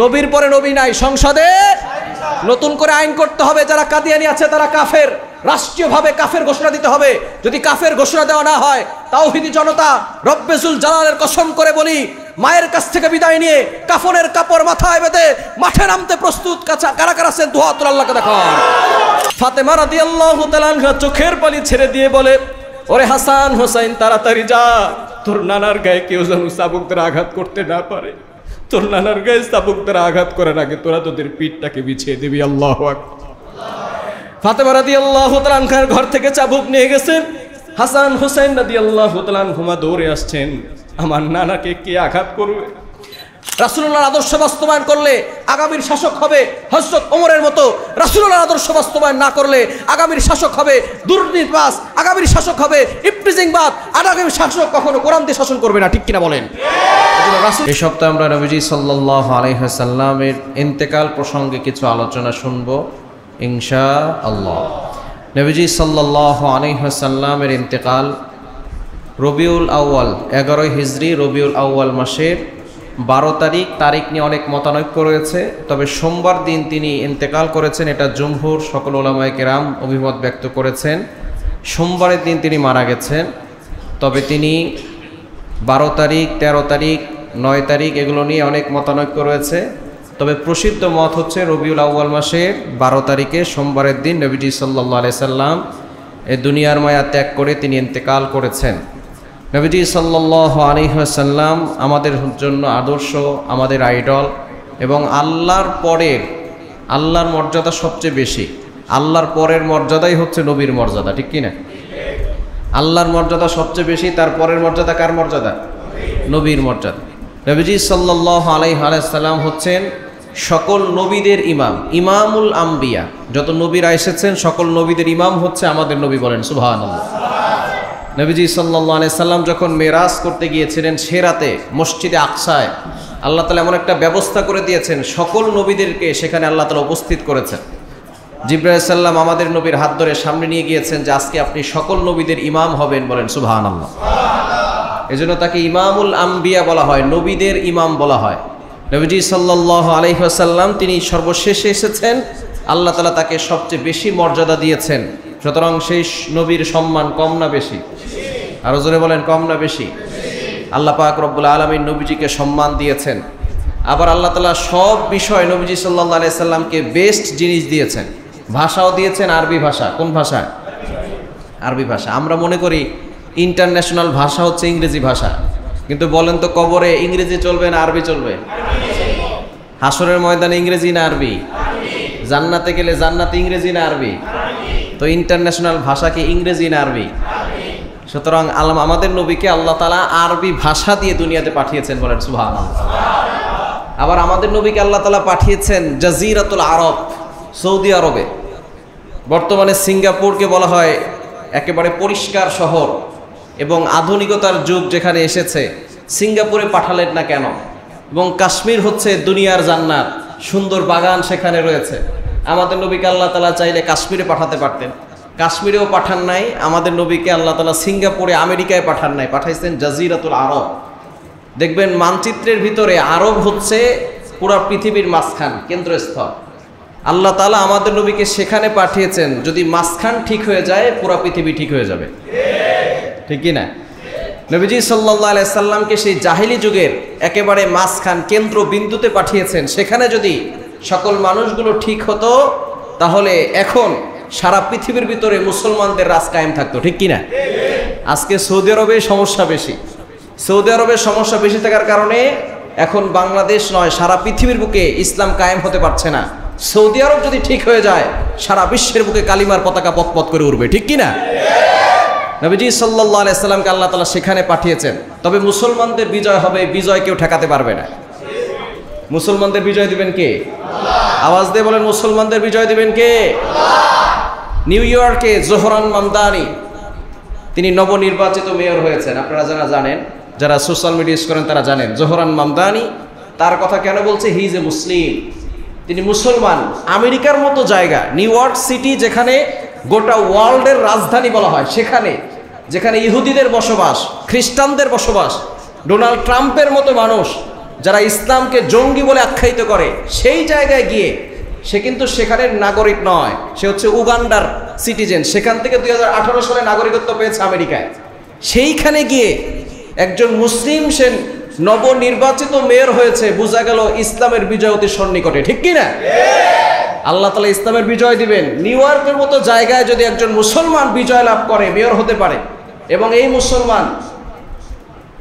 নবীর পরে নবী নাই, সংসদে নতুন করে আইন করতে হবে, যারা কাদিয়ানি আছে তারা কাফের, রাষ্ট্রীয়ভাবে কাফের ঘোষণা দিতে হবে। যদি কাফের ঘোষণা দেওয়া না হয়, তাওহীদি জনতা রব্বেজুল জালালের কসম করে বলি, মায়ের কাছ থেকে বিদায় নিয়ে কাফনের কাপড় মাথায় বেঁধে মাঠে নামতে প্রস্তুত। কারা কারা আছেন দুহাত তুলে আল্লাহকে দেখান। ফাতেমা রাদিয়াল্লাহু তাআলা আনহা চোখের পানি ছেড়ে দিয়ে বলে, ওরে হাসান হোসাইন তাড়াতাড়ি যা, তোর নানার গায়ে কেউ যেন চাবুক দ্বারা আঘাত করতে না পারে। তোর নানার গায়ে চাবুক দ্বারা আঘাত করার আগে তোরা তোদের পিঠটাকে বিছিয়ে দিবি। আল্লাহু আকবার। ফাতেমা রাদিয়াল্লাহু তাআলা আনহার ঘর থেকে চাবুক নিয়ে গেছেন। হাসান হোসেন রাদিয়াল্লাহু তাআলা আনহুমা দৌড়ে আসছেন, আমার নানাকে কে আঘাত করবে? রাসূলুল্লাহর আদর্শ বাস্তবায়ন করলে আগামীর শাসক হবে হযরত ওমরের মতো, রাসূলুল্লাহর আদর্শ বাস্তবায়ন না করলে আগামীর শাসক হবে দুর্নীতিবাজ, আগামীর শাসক হবে ইফতিজিংবাদ, আর আগামীর শাসক কখনো কোরআন দিয়ে শাসন করবে না। ঠিক কিনা বলেন? এই সপ্তাহে আমরা নবীজি সাল্লাল্লাহু আলাইহি ওয়াসাল্লামের ইন্তেকাল প্রসঙ্গে কিছু আলোচনা শুনব ইনশাআল্লাহ। নবীজি সাল্লাল্লাহু আলাইহি ওয়াসাল্লামের ইন্তেকাল রবিউল আউয়াল 11 হিজরি রবিউল আউয়াল মাসের 12 তারিখ নিয়ে অনেক মতানৈক্য রয়েছে। তবে সোমবার দিন তিনি ইন্তেকাল করেছেন, এটা জমহুর সকল উলামায়ে কেরাম অভিমত ব্যক্ত করেছেন। সোমবারের দিন তিনি মারা গেছেন। তবে তিনি 12 তারিখ, 13 তারিখ, 9 তারিখ এগুলো নিয়ে অনেক মতানৈক্য রয়েছে। তবে প্রসিদ্ধ মত হচ্ছে রবিউল আউয়াল মাসের 12 তারিখে সোমবারের দিন নবীজি সাল্লাল্লাহু আলাইহি সাল্লাম এই দুনিয়ার মায়া ত্যাগ করে তিনি ইন্তেকাল করেছেন। নবীজি সাল্লাল্লাহু আলাইহি ওয়াসাল্লাম আমাদের জন্য আদর্শ, আমাদের আইডল, এবং আল্লাহর পরের, আল্লাহর মর্যাদা সবচেয়ে বেশি। আল্লাহর পরের মর্যাদাই হচ্ছে নবীর মর্যাদা। ঠিক কি না? আল্লাহর মর্যাদা সবচেয়ে বেশি, তার পরের মর্যাদা কার মর্যাদা? নবীর মর্যাদা। নবীজি সাল্লাল্লাহু আলাইহি ওয়াসাল্লাম হচ্ছেন সকল নবীদের ইমাম, ইমামুল আম্বিয়া। যত নবীরা এসেছেন সকল নবীদের ইমাম হচ্ছে আমাদের নবী। বলেন সুবহানাল্লাহ। নবীজি সাল্লাল্লাহু আলাইহি সাল্লাম যখন মেরাজ করতে গিয়েছিলেন সে রাতে মসজিদে আকসায়, আল্লাহ তাআলা এমন একটা ব্যবস্থা করে দিয়েছেন, সকল নবীদেরকে সেখানে আল্লাহ তাআলা উপস্থিত করেছেন। জিবরাইল সাল্লাম আমাদের নবীর হাত ধরে সামনে নিয়ে গিয়েছেন যে আজকে আপনি সকল নবীদের ইমাম হবেন। বলেন সুবহানাল্লাহ। এজন্য তাকে ইমামুল আম্বিয়া বলা হয়, নবীদের ইমাম বলা হয়। নবীজি সাল্লাল্লাহু আলাইহি ওয়াসাল্লাম তিনি সর্বশেষে এসেছেন, আল্লাহ তাআলা তাকে সবচেয়ে বেশি মর্যাদা দিয়েছেন। সুতরাং সেই নবীর সম্মান কম না বেশি? আরো জোরে বলেন, কম না বেশি? আল্লাহ পাক রব্বুল আলামিন নবীজিকে সম্মান দিয়েছেন। আবার আল্লাহ তাআলা সব বিষয় নবীজি সাল্লাল্লাহু আলাইহি সাল্লামকে বেস্ট জিনিস দিয়েছেন। ভাষাও দিয়েছেন আরবি ভাষা। কোন ভাষা? আরবি ভাষা। আমরা মনে করি ইন্টারন্যাশনাল ভাষা হচ্ছে ইংরেজি ভাষা, কিন্তু বলেন তো কবরে ইংরেজি চলবে না আরবি চলবে? হাসরের ময়দানে ইংরেজি না আরবি? জান্নাতে গেলে জান্নাতে ইংরেজি না আরবি? তো ইন্টারন্যাশনাল ভাষা কি ইংরেজি না আরবি? সুতরাং আমাদের নবীকে আল্লাহ তাআলা আরবি ভাষা দিয়ে দুনিয়াতে পাঠিয়েছেন। বলেন সুবহানাল্লাহ। আবার আমাদের নবীকে আল্লাহ তাআলা পাঠিয়েছেন জাজিরাতুল আরব, সৌদি আরবে। বর্তমানে সিঙ্গাপুরকে বলা হয় একেবারে পরিষ্কার শহর, এবং আধুনিকতার যুগ যেখানে এসেছে, সিঙ্গাপুরে পাঠালেন না কেন? এবং কাশ্মীর হচ্ছে দুনিয়ার জান্নাত, সুন্দর বাগান সেখানে রয়েছে। আমাদের নবীকে আল্লাহ তাআলা চাইলে কাশ্মীরে পাঠাতে পারতেন, কাশ্মীরেও পাঠান নাই। আমাদের নবীকে আল্লাহ তাআলা সিঙ্গাপুরে, আমেরিকায় পাঠান নাই, পাঠাইছেন জাজিরাতুল আরব। দেখবেন মানচিত্রের ভিতরে আরব হচ্ছে পুরো পৃথিবীর মাঝখান, কেন্দ্রস্থল। আল্লাহ তাআলা আমাদের নবীকে সেখানে পাঠিয়েছেন, যদি মাঝখান ঠিক হয়ে যায় পুরো পৃথিবী ঠিক হয়ে যাবে। ঠিক কি না? নবীজি সাল্লাল্লাহু আলাইহি সাল্লামকে সেই জাহিলি যুগের একেবারে মাঝখান কেন্দ্র বিন্দুতে পাঠিয়েছেন। সেখানে যদি সকল মানুষগুলো ঠিক হতো, তাহলে এখন সারা পৃথিবীর ভিতরে মুসলমানদের রাজ কায়েম থাকতো। ঠিক কি না? আজকে সৌদি আরবে সমস্যা বেশি। সৌদি আরবের সমস্যা বেশি থাকার কারণে এখন বাংলাদেশ নয়, সারা পৃথিবীর বুকে ইসলাম কায়েম হতে পারছে না। সৌদি আরব যদি ঠিক হয়ে যায়, সারা বিশ্বের বুকে কালিমার পতাকা পথ করে উঠবে। ঠিক কি না? নবীজি সাল্লাল্লাহু আলাইহি সাল্লামকে আল্লাহ তাআলা সেখানে পাঠিয়েছেন। তবে মুসলমানদের বিজয় হবে, বিজয় কেউ ঠেকাতে পারবে না। মুসলমানদের বিজয় দিবেন কে? আওয়াজ দিয়ে বলেন, মুসলমানদের বিজয় দিবেন কে? নিউ ইয়র্কে জোহরান মামদানি, তিনি নবনির্বাচিত মেয়র হয়েছেন। আপনারা যারা জানেন, যারা সোশ্যাল মিডিয়া ইউজ করেন তারা জানেন জোহরান মামদানি। তার কথা কেন বলছে? হি ইজ এ মুসলিম, তিনি মুসলমান। আমেরিকার মতো জায়গা, নিউ ইয়র্ক সিটি, যেখানে গোটা ওয়ার্ল্ডের রাজধানী বলা হয়, সেখানে যেখানে ইহুদিদের বসবাস, খ্রিস্টানদের বসবাস, ডোনাল্ড ট্রাম্পের মতো মানুষ যারা ইসলামকে জঙ্গি বলে আখ্যায়িত করে, সেই জায়গায় গিয়ে সে কিন্তু সেখানের নাগরিক নয়, সে হচ্ছে উগান্ডার সিটিজেন। সেখান থেকে 2018 সালে নাগরিকত্ব পেয়েছে আমেরিকায়। সেইখানে গিয়ে একজন মুসলিম সে নবনির্বাচিত মেয়র হয়েছে, বোঝা গেল ইসলামের বিজয় অতি সন্নিকটে, ঠিক কি না? আল্লাহ তাআলা ইসলামের বিজয় দিবেন। নিউ ইয়র্কের মতো জায়গায় যদি একজন মুসলমান বিজয় লাভ করে, মেয়র হতে পারে, এবং এই মুসলমান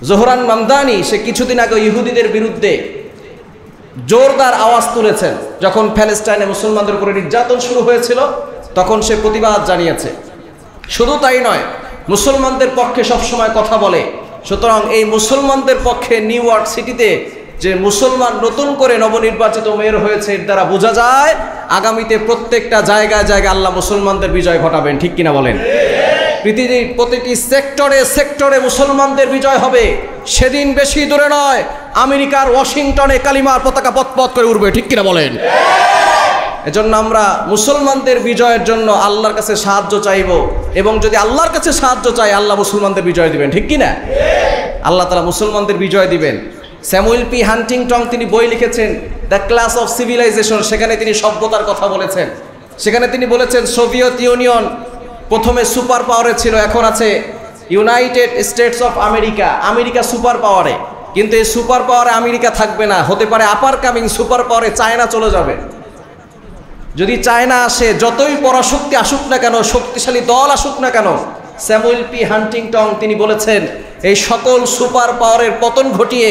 জোহরান মামদানি সে কিছুদিন আগে ইহুদিদের বিরুদ্ধে জোরদার আওয়াজ তুলেছেন। যখন প্যালেস্টাইনে মুসলমানদের উপরে নির্যাতন শুরু হয়েছিল তখন সে প্রতিবাদ জানিয়েছে। শুধু তাই নয়, মুসলমানদের পক্ষে সবসময় কথা বলে। সুতরাং এই মুসলমানদের পক্ষে নিউ ইয়র্ক সিটিতে যে মুসলমান নতুন করে নবনির্বাচিত মেয়র হয়েছে, এর দ্বারা বোঝা যায় আগামীতে প্রত্যেকটা জায়গায় জায়গায় আল্লাহ মুসলমানদের বিজয় ঘটাবেন, ঠিক কিনা বলেন? পৃথিবীর প্রতিটি সেক্টরে সেক্টরে মুসলমানদের বিজয় হবে। সেদিন বেশি দূরে নয়, আমেরিকার ওয়াশিংটনে কালিমার পতাকা পথ করে উঠবে, ঠিক কিনা বলেন? এজন্য আমরা মুসলমানদের বিজয়ের জন্য আল্লাহর কাছে সাহায্য চাইব, এবং যদি আল্লাহর কাছে সাহায্য চাই আল্লাহ মুসলমানদের বিজয় দিবেন, ঠিক কিনা? আল্লাহ তাআলা মুসলমানদের বিজয় দিবেন। স্যামুয়েল পি হান্টিংটন তিনি বই লিখেছেন দ্য ক্লাস অফ সিভিলাইজেশন, সেখানে তিনি সভ্যতার কথা বলেছেন। সেখানে তিনি বলেছেন সোভিয়েত ইউনিয়ন প্রথমে সুপার পাওয়ারে ছিল, এখন আছে United states of America. America super পাওয়ারে, কিন্তু এই সুপার পাওয়ারে আমেরিকা থাকবে না, হতে পারে আপার কামিং সুপার পাওয়ারে চায়না চলে যাবে। যদি চায়না আসে, যতই পরাশক্তি আসুক না কেন, শক্তিশালী দল আসুক না কেন, স্যামুয়েল পি হান্টিংটন তিনি বলেছেন এই সকল সুপার পাওয়ারের পতন ঘটিয়ে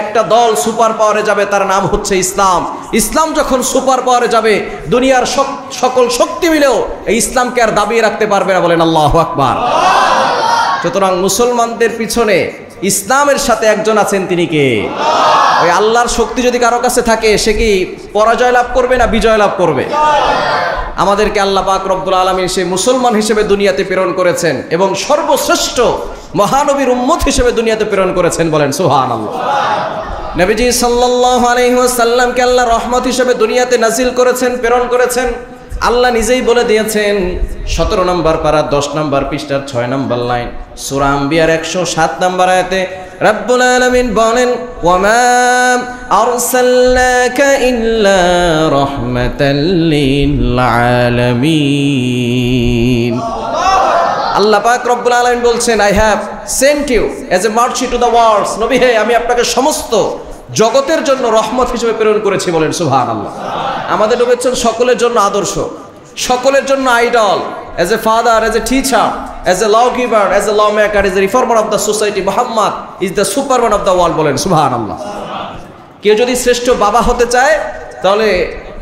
একটা দল সুপার পাওয়ারে যাবে, তার নাম হচ্ছে ইসলাম। ইসলাম যখন সুপার পাওয়ারে যাবে, দুনিয়ার সকল শক্তি মিলেও এই ইসলামকে আর দাবিয়ে রাখতে পারবে না, বলেন আল্লাহু আকবার। সুতরাং মুসলমানদের পিছনে ইসলামের সাথে একজন আছেন, তিনি কে? ওই আল্লাহর শক্তি যদি কারো কাছে থাকে, সে কি পরাজয় লাভ করবে না বিজয় লাভ করবে? আমাদেরকে আল্লাহ পাক রব্বুল আলামিন সেই মুসলমান হিসেবে দুনিয়াতে প্রেরণ করেছেন, এবং সর্বশ্রেষ্ঠ মহানবীর উম্মত হিসেবে দুনিয়াতে প্রেরণ করেছেন, বলেন সুবহানাল্লাহ। নবীজি সাল্লাল্লাহু আলাইহি ওয়াসাল্লামকে আল্লাহ রহমত হিসেবে দুনিয়াতে নাজিল করেছেন, প্রেরণ করেছেন। আল্লাহ নিজেই বলে দিয়েছেন 17 নম্বর পারা 10 নম্বর পৃষ্ঠার 6 নম্বর লাইন সূরা আম্বিয়ার 107 নম্বর আয়াতে রব্বুল আলামিন বলেন, ওয়ামা আরসালনাকা ইল্লা রাহমাতাল লিল আলামিন। আল্লাহ পাক রব্বুল আলামিন বলছেন, I have sent you as a mercy to the worlds. নবী হে, আমি আপনাকে সমস্ত জগতের জন্য রহমত হিসেবে প্রেরণ করেছি, বলেন সুবহানাল্লাহ। আমাদের নবী হচ্ছেন সকলের জন্য আদর্শ, সকলের জন্য idol. As a father, as a teacher, as a law giver, as a law maker, as a reformer of the society, Muhammad is the superman of the world, বলেন সুবহানাল্লাহ। কেউ যদি শ্রেষ্ঠ বাবা হতে চায়, তাহলে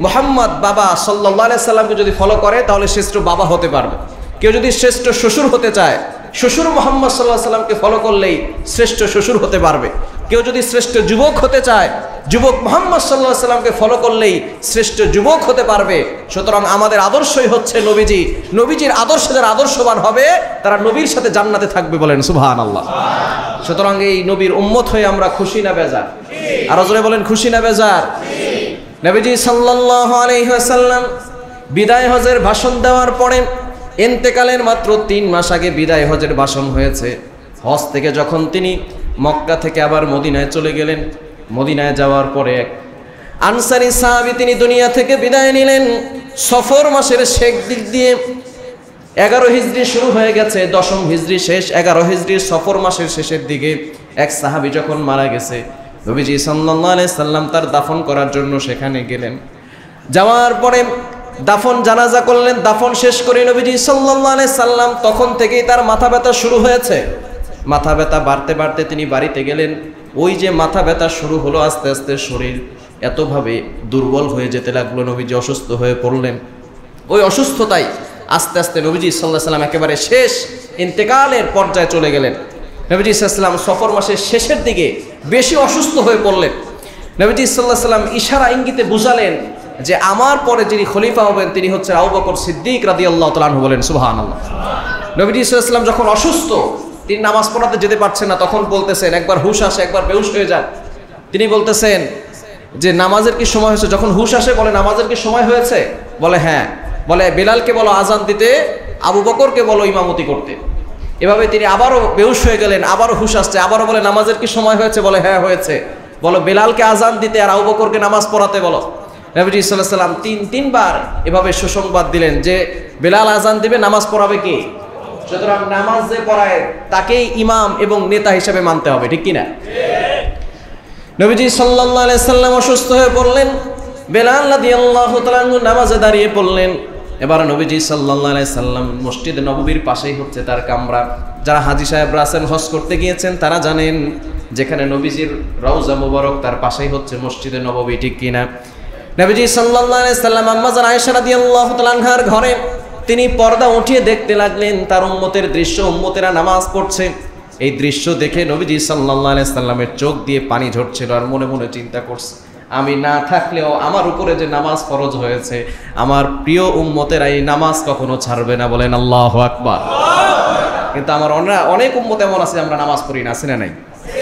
মুহাম্মদ বাবা সাল্লাল্লাহু আলাইহি সাল্লামকে যদি ফলো করে, তাহলে শ্রেষ্ঠ বাবা হতে পারবে। কেউ যদি শ্রেষ্ঠ শ্বশুর হতে চায়, শ্বশুর মুহাম্মদ সাল্লাল্লাহু আলাইহি সাল্লামকে ফলো করলেই শ্রেষ্ঠ শ্বশুর হতে পারবে। কেউ যদি শ্রেষ্ঠ যুবক হতে চায়, যুবক মুহাম্মদ সাল্লাল্লাহু আলাইহি সাল্লামকে ফলো করলেই শ্রেষ্ঠ যুবক হতে পারবে। সুতরাং আমাদের আদর্শই হচ্ছে নবীজি। নবীজির আদর্শে যারা আদর্শবান হবে, তারা নবীর সাথে জান্নাতে থাকবে, বলেন সুবহানাল্লাহ। সুতরাং এই নবীর উম্মত হয়ে আমরা খুশি না বেজার? আর জোরে বলেন, খুশি না বেজার? নবীজি সাল্লাল্লাহু আলাইহি ওয়াসাল্লাম বিদায় হজের ভাষণ দেওয়ার পরে, ইন্তেকালের মাত্র 3 মাস আগে বিদায় হজের ভাষণ হয়েছে। হজ থেকে যখন তিনি মক্কা থেকে আবার মদিনায় চলে গেলেন, মদিনায় যাওয়ার পরে এক আনসারী সাহাবী তিনি দুনিয়া থেকে বিদায় নিলেন। সফর মাসের শেষ দিক দিয়ে 11 হিজরি শুরু হয়ে গেছে, 10ম হিজরি শেষ, 11 হিজরির সফর মাসের শেষের দিকে এক সাহাবী যখন মারা গেছে, নবীজি সাল্লাল্লাহু আলাইহি সাল্লাম তার দাফন করার জন্য সেখানে গেলেন। যাওয়ার পরে দাফন জানাজা করলেন। দাফন শেষ করে নবীজি সাল্লাল্লাহু আলাইহি সাল্লাম তখন থেকেই তার মাথা ব্যথা শুরু হয়েছে। মাথা ব্যথা বাড়তে বাড়তে তিনি বাড়িতে গেলেন। ওই যে মাথা ব্যথা শুরু হলো, আস্তে আস্তে শরীর এতভাবে দুর্বল হয়ে যেতে লাগলো, নবীজি অসুস্থ হয়ে পড়লেন। ওই অসুস্থতায় আস্তে আস্তে নবীজি সাল্লাল্লাহু আলাইহি সাল্লাম একেবারে শেষ ইন্তেকালের পর্যায়ে চলে গেলেন। নবীজি সাল্লাল্লাহু আলাইহি সাল্লাম সফর মাসের শেষের দিকে বেশি অসুস্থ হয়ে পড়লেন। নবীজি সাল্লাল্লাহু আলাইহি সাল্লাম ইশারা ইঙ্গিতে বুঝালেন যে আমার পরে যিনি খলিফা হবেন তিনি হচ্ছে আবু বকর সিদ্দিক রাদিয়াল্লাহু তাআলা আনহু, বলেন সুবহানাল্লাহ। নবীজি সাল্লাল্লাহু আলাইহি সাল্লাম যখন অসুস্থ, তিনি নামাজ পড়াতে যেতে পারছেন না, তখন বলতেছেন, একবার হুশ আসে একবার বেহুশ হয়ে যান। তিনি বলতেছেন যে নামাজের কি সময় হয়েছে? যখন হুশ আসে বলে, নামাজের কি সময় হয়েছে? বলে হ্যাঁ। বলে বেলালকে বলো আজান দিতে, আবু বকরকে বলো ইমামতি করতে। এভাবে তিনি আবারও বেহুশ হয়ে গেলেন, আবারও হুশ আসছে, আবারও বলে নামাজের কি সময় হয়েছে? বলে হ্যাঁ হয়েছে। বলো বেলালকে আজান দিতে আর আবু বকরকে নামাজ পড়াতে বলো। নবীজি সাল্লাল্লাহু আলাইহি সাল্লাম তিনবার এভাবে সুসংবাদ দিলেন যে বেলাল আজান দিবে, নামাজ পড়াবে কে? সুতরাং নামাজ যে পড়ায় তাকেই ইমাম এবং নেতা হিসেবে মানতে হবে, ঠিক কিনা? নবীজি সাল্লাল্লাহু আলাইহি সাল্লাম অসুস্থ হয়ে পড়লেন, বেলাল রাদিয়াল্লাহু তাআলা নামাজে দাঁড়িয়ে পড়লেন। এবার নবীজি সাল্লাল্লাহু আলাইহি সাল্লাম মসজিদে নববীর পাশেই হচ্ছে তার কামরা। যারা হাজী সাহেবরা আছেন, হজ করতে গিয়েছেন, তারা জানেন যেখানে নবীজির রওজা মুবারক তার পাশেই হচ্ছে মসজিদে নববী, ঠিক কিনা? নবীজি সাল্লাল্লাহু আলাইহি সাল্লাম আম্মা জান আয়েশা রাদিয়াল্লাহু তাআলা আনহার ঘরে তিনি পর্দা উঠিয়ে দেখতে লাগলেন তার উম্মতের দৃশ্য, উম্মতেরা নামাজ পড়ছে। এই দৃশ্য দেখে নবীজি সাল্লাল্লাহু আলাইহি সাল্লামের চোখ দিয়ে পানি ঝরছিল, আর মনে মনে চিন্তা করছে, আমি না থাকলেও আমার উপরে যে নামাজ ফরজ হয়েছে, আমার প্রিয় উম্মতেরা এই নামাজ কখনো ছাড়বে না, বলেন আল্লাহু আকবার। কিন্তু আমার অনেক উম্মত এমন আছে আমরা নামাজ পড়ি না, আছে না নাই?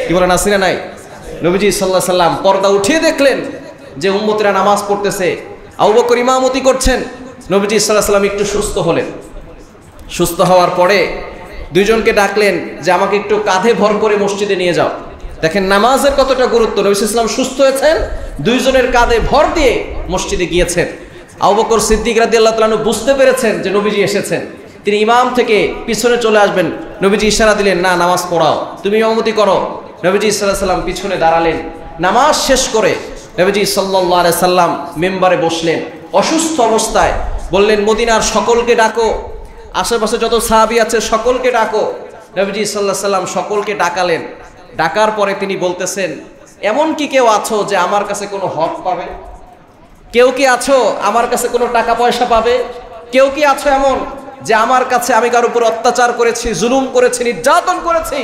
কি বলেন, আছে না নাই? নবীজি সাল্লাল্লাহু আলাইহি সাল্লাম পর্দা উঠিয়ে দেখলেন যে উম্মতেরা নামাজ পড়তেছে, আবু বকর ইমামতি করছেন। নবীজি সাল্লাল্লাহু আলাইহি সাল্লাম একটু সুস্থ হলেন। সুস্থ হওয়ার পরে দুইজনকে ডাকলেন যে আমাকে একটু কাঁধে ভর করে মসজিদে নিয়ে যাও। দেখেন নামাজের কতটা গুরুত্ব। নবী সাল্লাল্লাহু আলাইহি সাল্লাম সুস্থ হয়েছেন, দুইজনের কাঁধে ভর দিয়ে মসজিদে গিয়েছেন। আবু বকর সিদ্দিক রাদিয়াল্লাহু তাআলা বুঝতে পেরেছেন যে নবীজি এসেছেন, তিনি ইমাম থেকে পিছনে চলে আসবেন। নবীজি ইশারা দিলেন, না নামাজ পড়াও, তুমি ইমামতি করো। নবীজি সাল্লাল্লাহু আলাইহি সাল্লাম পিছনে দাঁড়ালেন। নামাজ শেষ করে নবীজি সাল্লাল্লাহু আলাইহি সাল্লাম মিম্বারে বসলেন। অসুস্থ অবস্থায় বললেন, মদিনার সকলকে ডাকো, আশেপাশে যত সাহাবী আছে সকলকে ডাকো। নবীজি সাল্লাল্লাহু আলাইহি সাল্লাম সকলকে ডাকালেন। ডাকার পরে তিনি বলতেছেন, এমন কি কেউ আছো যে আমার কাছে কোনো হক পাবে? কেউ কি আছো আমার কাছে কোনো টাকা পয়সা পাবে? কেউ কি আছো এমন যে আমার কাছে আমি কার উপর অত্যাচার করেছি, জুলুম করেছি, নির্যাতন করেছি,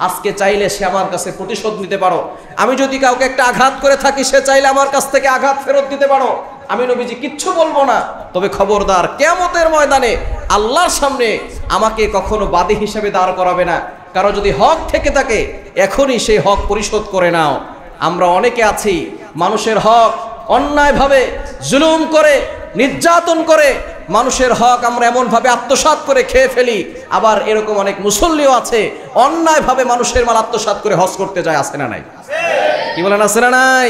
আজকে চাইলে সে আমার কাছে প্রতিশোধ নিতে পারো? আমি যদি কাউকে একটা আঘাত করে থাকি, সে চাইলে আমার কাছ থেকে আঘাত ফেরত দিতে পারো। আমি নবীজি কিচ্ছু বলবো না, তবে খবরদার কিয়ামতের ময়দানে আল্লাহর সামনে আমাকে কখনো বাদী হিসেবে দাঁড় করাবে না। কারো যদি হক থেকে থাকে এখনই সেই হক পরিশোধ করে নাও। আমরা অনেকে আছি মানুষের হক অন্যায়ভাবে জুলুম করে, নির্যাতন করে মানুষের হক আমরা এমনভাবে আত্মসাৎ করে খেয়ে ফেলি। আবার এরকম অনেক মুসল্লিও আছে অন্যায়ভাবে মানুষের মাল আত্মসাৎ করে হজ করতে যায়, আছে না নাই? কি বলেন, আছে না নাই?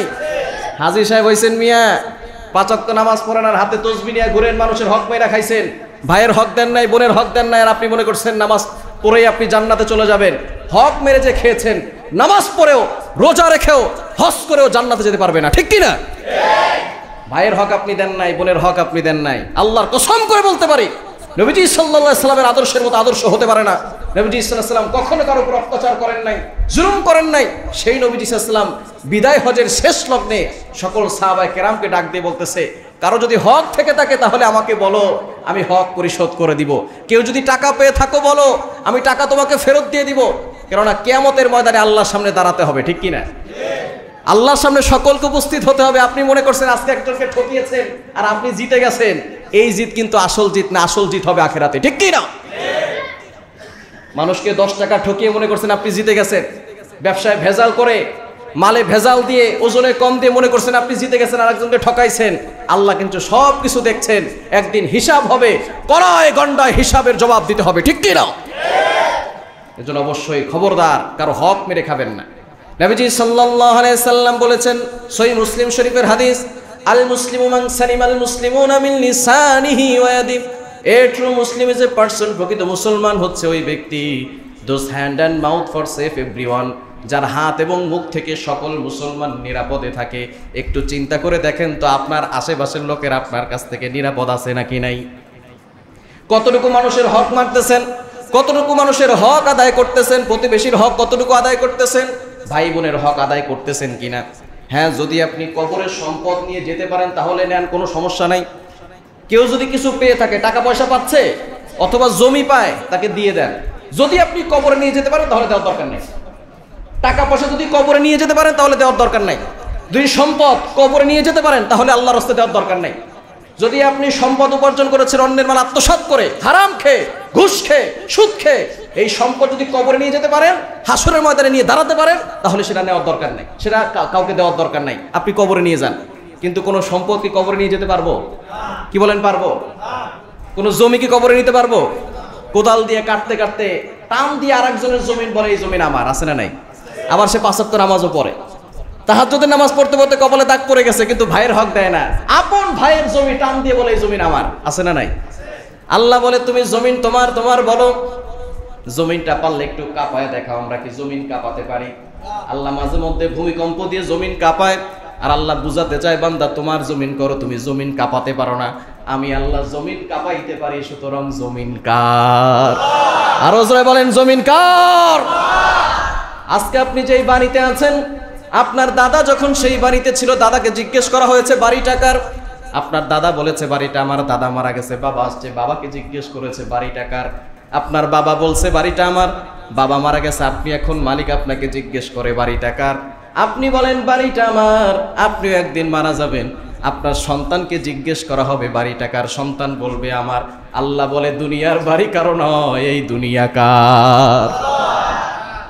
হাজী সাহেব হইছেন মিয়া, 5 ওয়াক্ত নামাজ পড়েন আর হাতে তসবিহ নিয়ে ঘুরেন, মানুষের হক মেরা খাইছেন, ভাইয়ের হক দেন নাই, বোনের হক দেন নাই, আর আপনি মনে করছেন নামাজ পড়েই আপনি জান্নাতে চলে যাবেন। হক মেরে যে খেয়েছেন, নামাজ পড়েও, রোজা রেখেও, হজ করেও জান্নাতে যেতে পারবে না, ঠিক কি না? ভাইয়ের হক আপনি দেন নাই, বোনের হক আপনি দেন নাই। আল্লাহর কসম করে বলতে পারি নবীজি সাল্লাল্লাহু আলাইহি সাল্লামের আদর্শের মতো আদর্শ হতে পারে না। নবীজি সাল্লাল্লাহু আলাইহি সাল্লাম কখনো কারো উপর অত্যাচার করেন নাই, জুলুম করেন নাই। সেই নবীজি সাল্লাল্লাহু আলাইহি সাল্লাম বিদায় হজের শেষ লগ্নে সকল সাহাবায়ে কেরামকে ডাক দিয়ে বলতেছে, কারো যদি হক থেকে থাকে তাহলে আমাকে বলো, আমি হক পরিশোধ করে দিব। কেউ যদি টাকা পেয়ে থাকো বলো, আমি টাকা তোমাকে ফেরত দিয়ে দিব। কেননা কিয়ামতের ময়দানে আল্লাহর সামনে দাঁড়াতে হবে, ঠিক কি না? আল্লাহর সামনে সকলকে উপস্থিত হতে হবে। আপনি মনে করছেন আজকে একজনকে ঠকিয়েছেন আর আপনি জিতে গেছেন, এই জিত কিন্তু আসল জিত না, আসল জিত হবে আখিরাতে, ঠিক কি না? মানুষকে 10 টাকা ঠকিয়ে মনে করছেন আপনি জিতে গেছেন, ব্যবসায় ভেজাল করে, মালে ভেজাল দিয়ে, ওজনে কম দিয়ে মনে করছেন আপনি জিতে গেছেন, আর একজনকে ঠকাইছেন। আল্লাহ কিন্তু সব কিছু দেখছেন, একদিন হিসাব হবে, কড়ায় গন্ডায় হিসাবের জবাব দিতে হবে, ঠিক কি না? এজন্য অবশ্যই খবরদার কারো হক মেরে খাবেন না। নবীজি সাল্লাল্লাহু আলাইহি সাল্লাম বলেছেন, সহিহ মুসলিম শরীফের হাদিস, আল মুসলিমু মান সালিমাল মুসলিমুনা মিন লিসানিহি ওয়া ইয়াদিহি। A true Muslim is a person, প্রকৃত মুসলমান হচ্ছে ওই ব্যক্তি, those hand and mouth for safe everyone, যার হাত এবং মুখ থেকে সকল মুসলমান নিরাপদে থাকে। একটু চিন্তা করে দেখেন তো আপনার আশেপাশের লোকের আপনার কাছ থেকে নিরাপদ আছে নাকি নাই? কতটুকু মানুষের হক মারতেছেন, কতটুকু মানুষের হক আদায় করতেছেন, প্রতিবেশীর হক কতটুকু আদায় করতেছেন, ভাই বোনের হক আদায় করতেছেন কিনা? হ্যাঁ, যদি আপনি কবরের সম্পদ নিয়ে যেতে পারেন তাহলে নেন, কোনো সমস্যা নাই। কেউ যদি কিছু পেয়ে থাকে, টাকা পয়সা পাচ্ছে অথবা জমি পায়, তাকে দিয়ে দেন। যদি আপনি কবরে নিয়ে যেতে পারেন তাহলে দেওয়ার দরকার নেই। টাকা পয়সা যদি কবরে নিয়ে যেতে পারেন তাহলে দেওয়ার দরকার নাই। যদি সম্পদ কবরে নিয়ে যেতে পারেন তাহলে আল্লাহর রাস্তায় দেওয়ার দরকার নাই। যদি আপনি সম্পদ উপার্জন করেছেন অন্যের মাল আত্মসাৎ করে, হারাম খেয়ে, ঘুষ খেয়ে, সুদ খেয়ে, এই সম্পদ যদি কবরে নিয়ে যেতে পারেন, হাসরের ময়দানে নিয়ে দাঁড়াতে পারেন, তাহলে সেটা নেওয়ার দরকার নাই, সেটা কাউকে দেওয়ার দরকার নাই। আপনি কবরে নিয়ে যান, কিন্তু কোনো সম্পদ কি কবরে নিয়ে যেতে পারবো? কি বলেন, পারবো? কোনো জমি কি কবরে নিতে পারবো? কোদাল দিয়ে কাটতে কাটতে টান দিয়ে আরেকজনের জমিন বলে এই জমিন আমার, আছে না নাই? আবার সে 5 ওয়াক্ত নামাজও পড়ে, তাহাজ্জুদের নামাজ পড়তে পড়তে কপালে দাগ পড়ে গেছে, কিন্তু ভাইয়ের হক দেয় না। আপন ভাইয়ের জমি টান দিয়ে বলে এই জমিন আমার, আছে না নাই? আল্লাহ বলে তুমি জমিন তোমার, তোমার বলো। জমিনটা পারলে একটু কাঁপায় দেখাও, আমরা কি জমিন কাঁপাতে পারি? আল্লাহ মাঝে মধ্যে ভূমিকম্প দিয়ে জমিন কাঁপায়, আর আল্লাহ বুঝাতে চায় বান্দা তোমার জমিন করো, তুমি জমিন কাঁপাতে পারো না, আমি আল্লাহ জমিন কাঁপাইতে পারি, সুতরাং জমিন কার? আরো জোরে বলেন জমিন কার? আজকে আপনি যেই বাড়িতে আছেন, আপনার দাদা যখন সেই বাড়িতে ছিল, দাদাকে জিজ্ঞেস করা হয়েছে বাড়িটা কার? আপনার দাদা বলেছে বাড়িটা আমার, দাদা মারা গেছে, বাবা আসছে, বাবাকে জিজ্ঞেস করেছে বাড়িটা কার? আপনার বাবা বলছে বাড়িটা আমার, বাবা মারা গেছে, আপনি এখন মালিক, আপনাকে জিজ্ঞেস করে বাড়িটা কার? আপনি বলেন বাড়িটা আমার, আপনিও একদিন মারা যাবেন, আপনার সন্তানকে জিজ্ঞেস করা হবে বাড়িটা কার? সন্তান বলবে আমার। আল্লাহ বলে দুনিয়ার বাড়ি কারো নয়, এই দুনিয়া কার?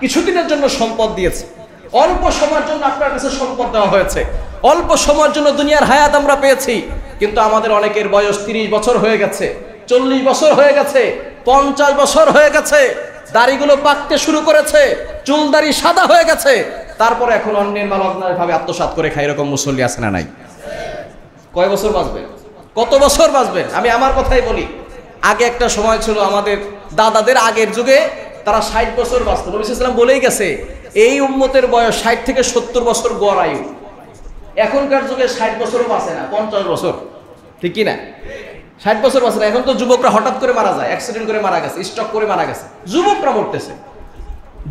কিছুদিনের জন্য সম্পদ দিয়েছে, অল্প সময়ের জন্য আপনার কাছে সম্পদ দেওয়া হয়েছে, অল্প সময়ের জন্য দুনিয়ার হায়াত আমরা পেয়েছি, কিন্তু আমাদের অনেকের বয়স 30 বছর হয়ে গেছে, 40 বছর হয়ে গেছে, 50 বছর হয়ে গেছে, দাড়িগুলো পাকতে শুরু করেছে, চুল দাড়ি সাদা হয়ে গেছে, তারপরে এখন অন্যের মাল ভাবে আত্মসাৎ করে খায়, এরকম মুসল্লি আছে না নাই? কয় বছর বাঁচবেন? কত বছর বাঁচবেন? আমি আমার কথাই বলি, আগে একটা সময় ছিল আমাদের দাদাদের আগের যুগে, তারা 60 বছর বাঁচত। নবী সাল্লাল্লাহু আলাইহি ওয়াসাল্লাম বলেই গেছে এই উম্মতের বয়স 60 থেকে 70 বছর গড় আয়ু। এখনকার যুগে 60 বছরও বাঁচে না, 50 বছর, ঠিক কি না? 60 বছর বাঁচে না। এখন তো যুবকরা হঠাৎ করে মারা যায়, অ্যাক্সিডেন্ট করে মারা গেছে, স্ট্রোক করে মারা গেছে, যুবকরা মরতেছে,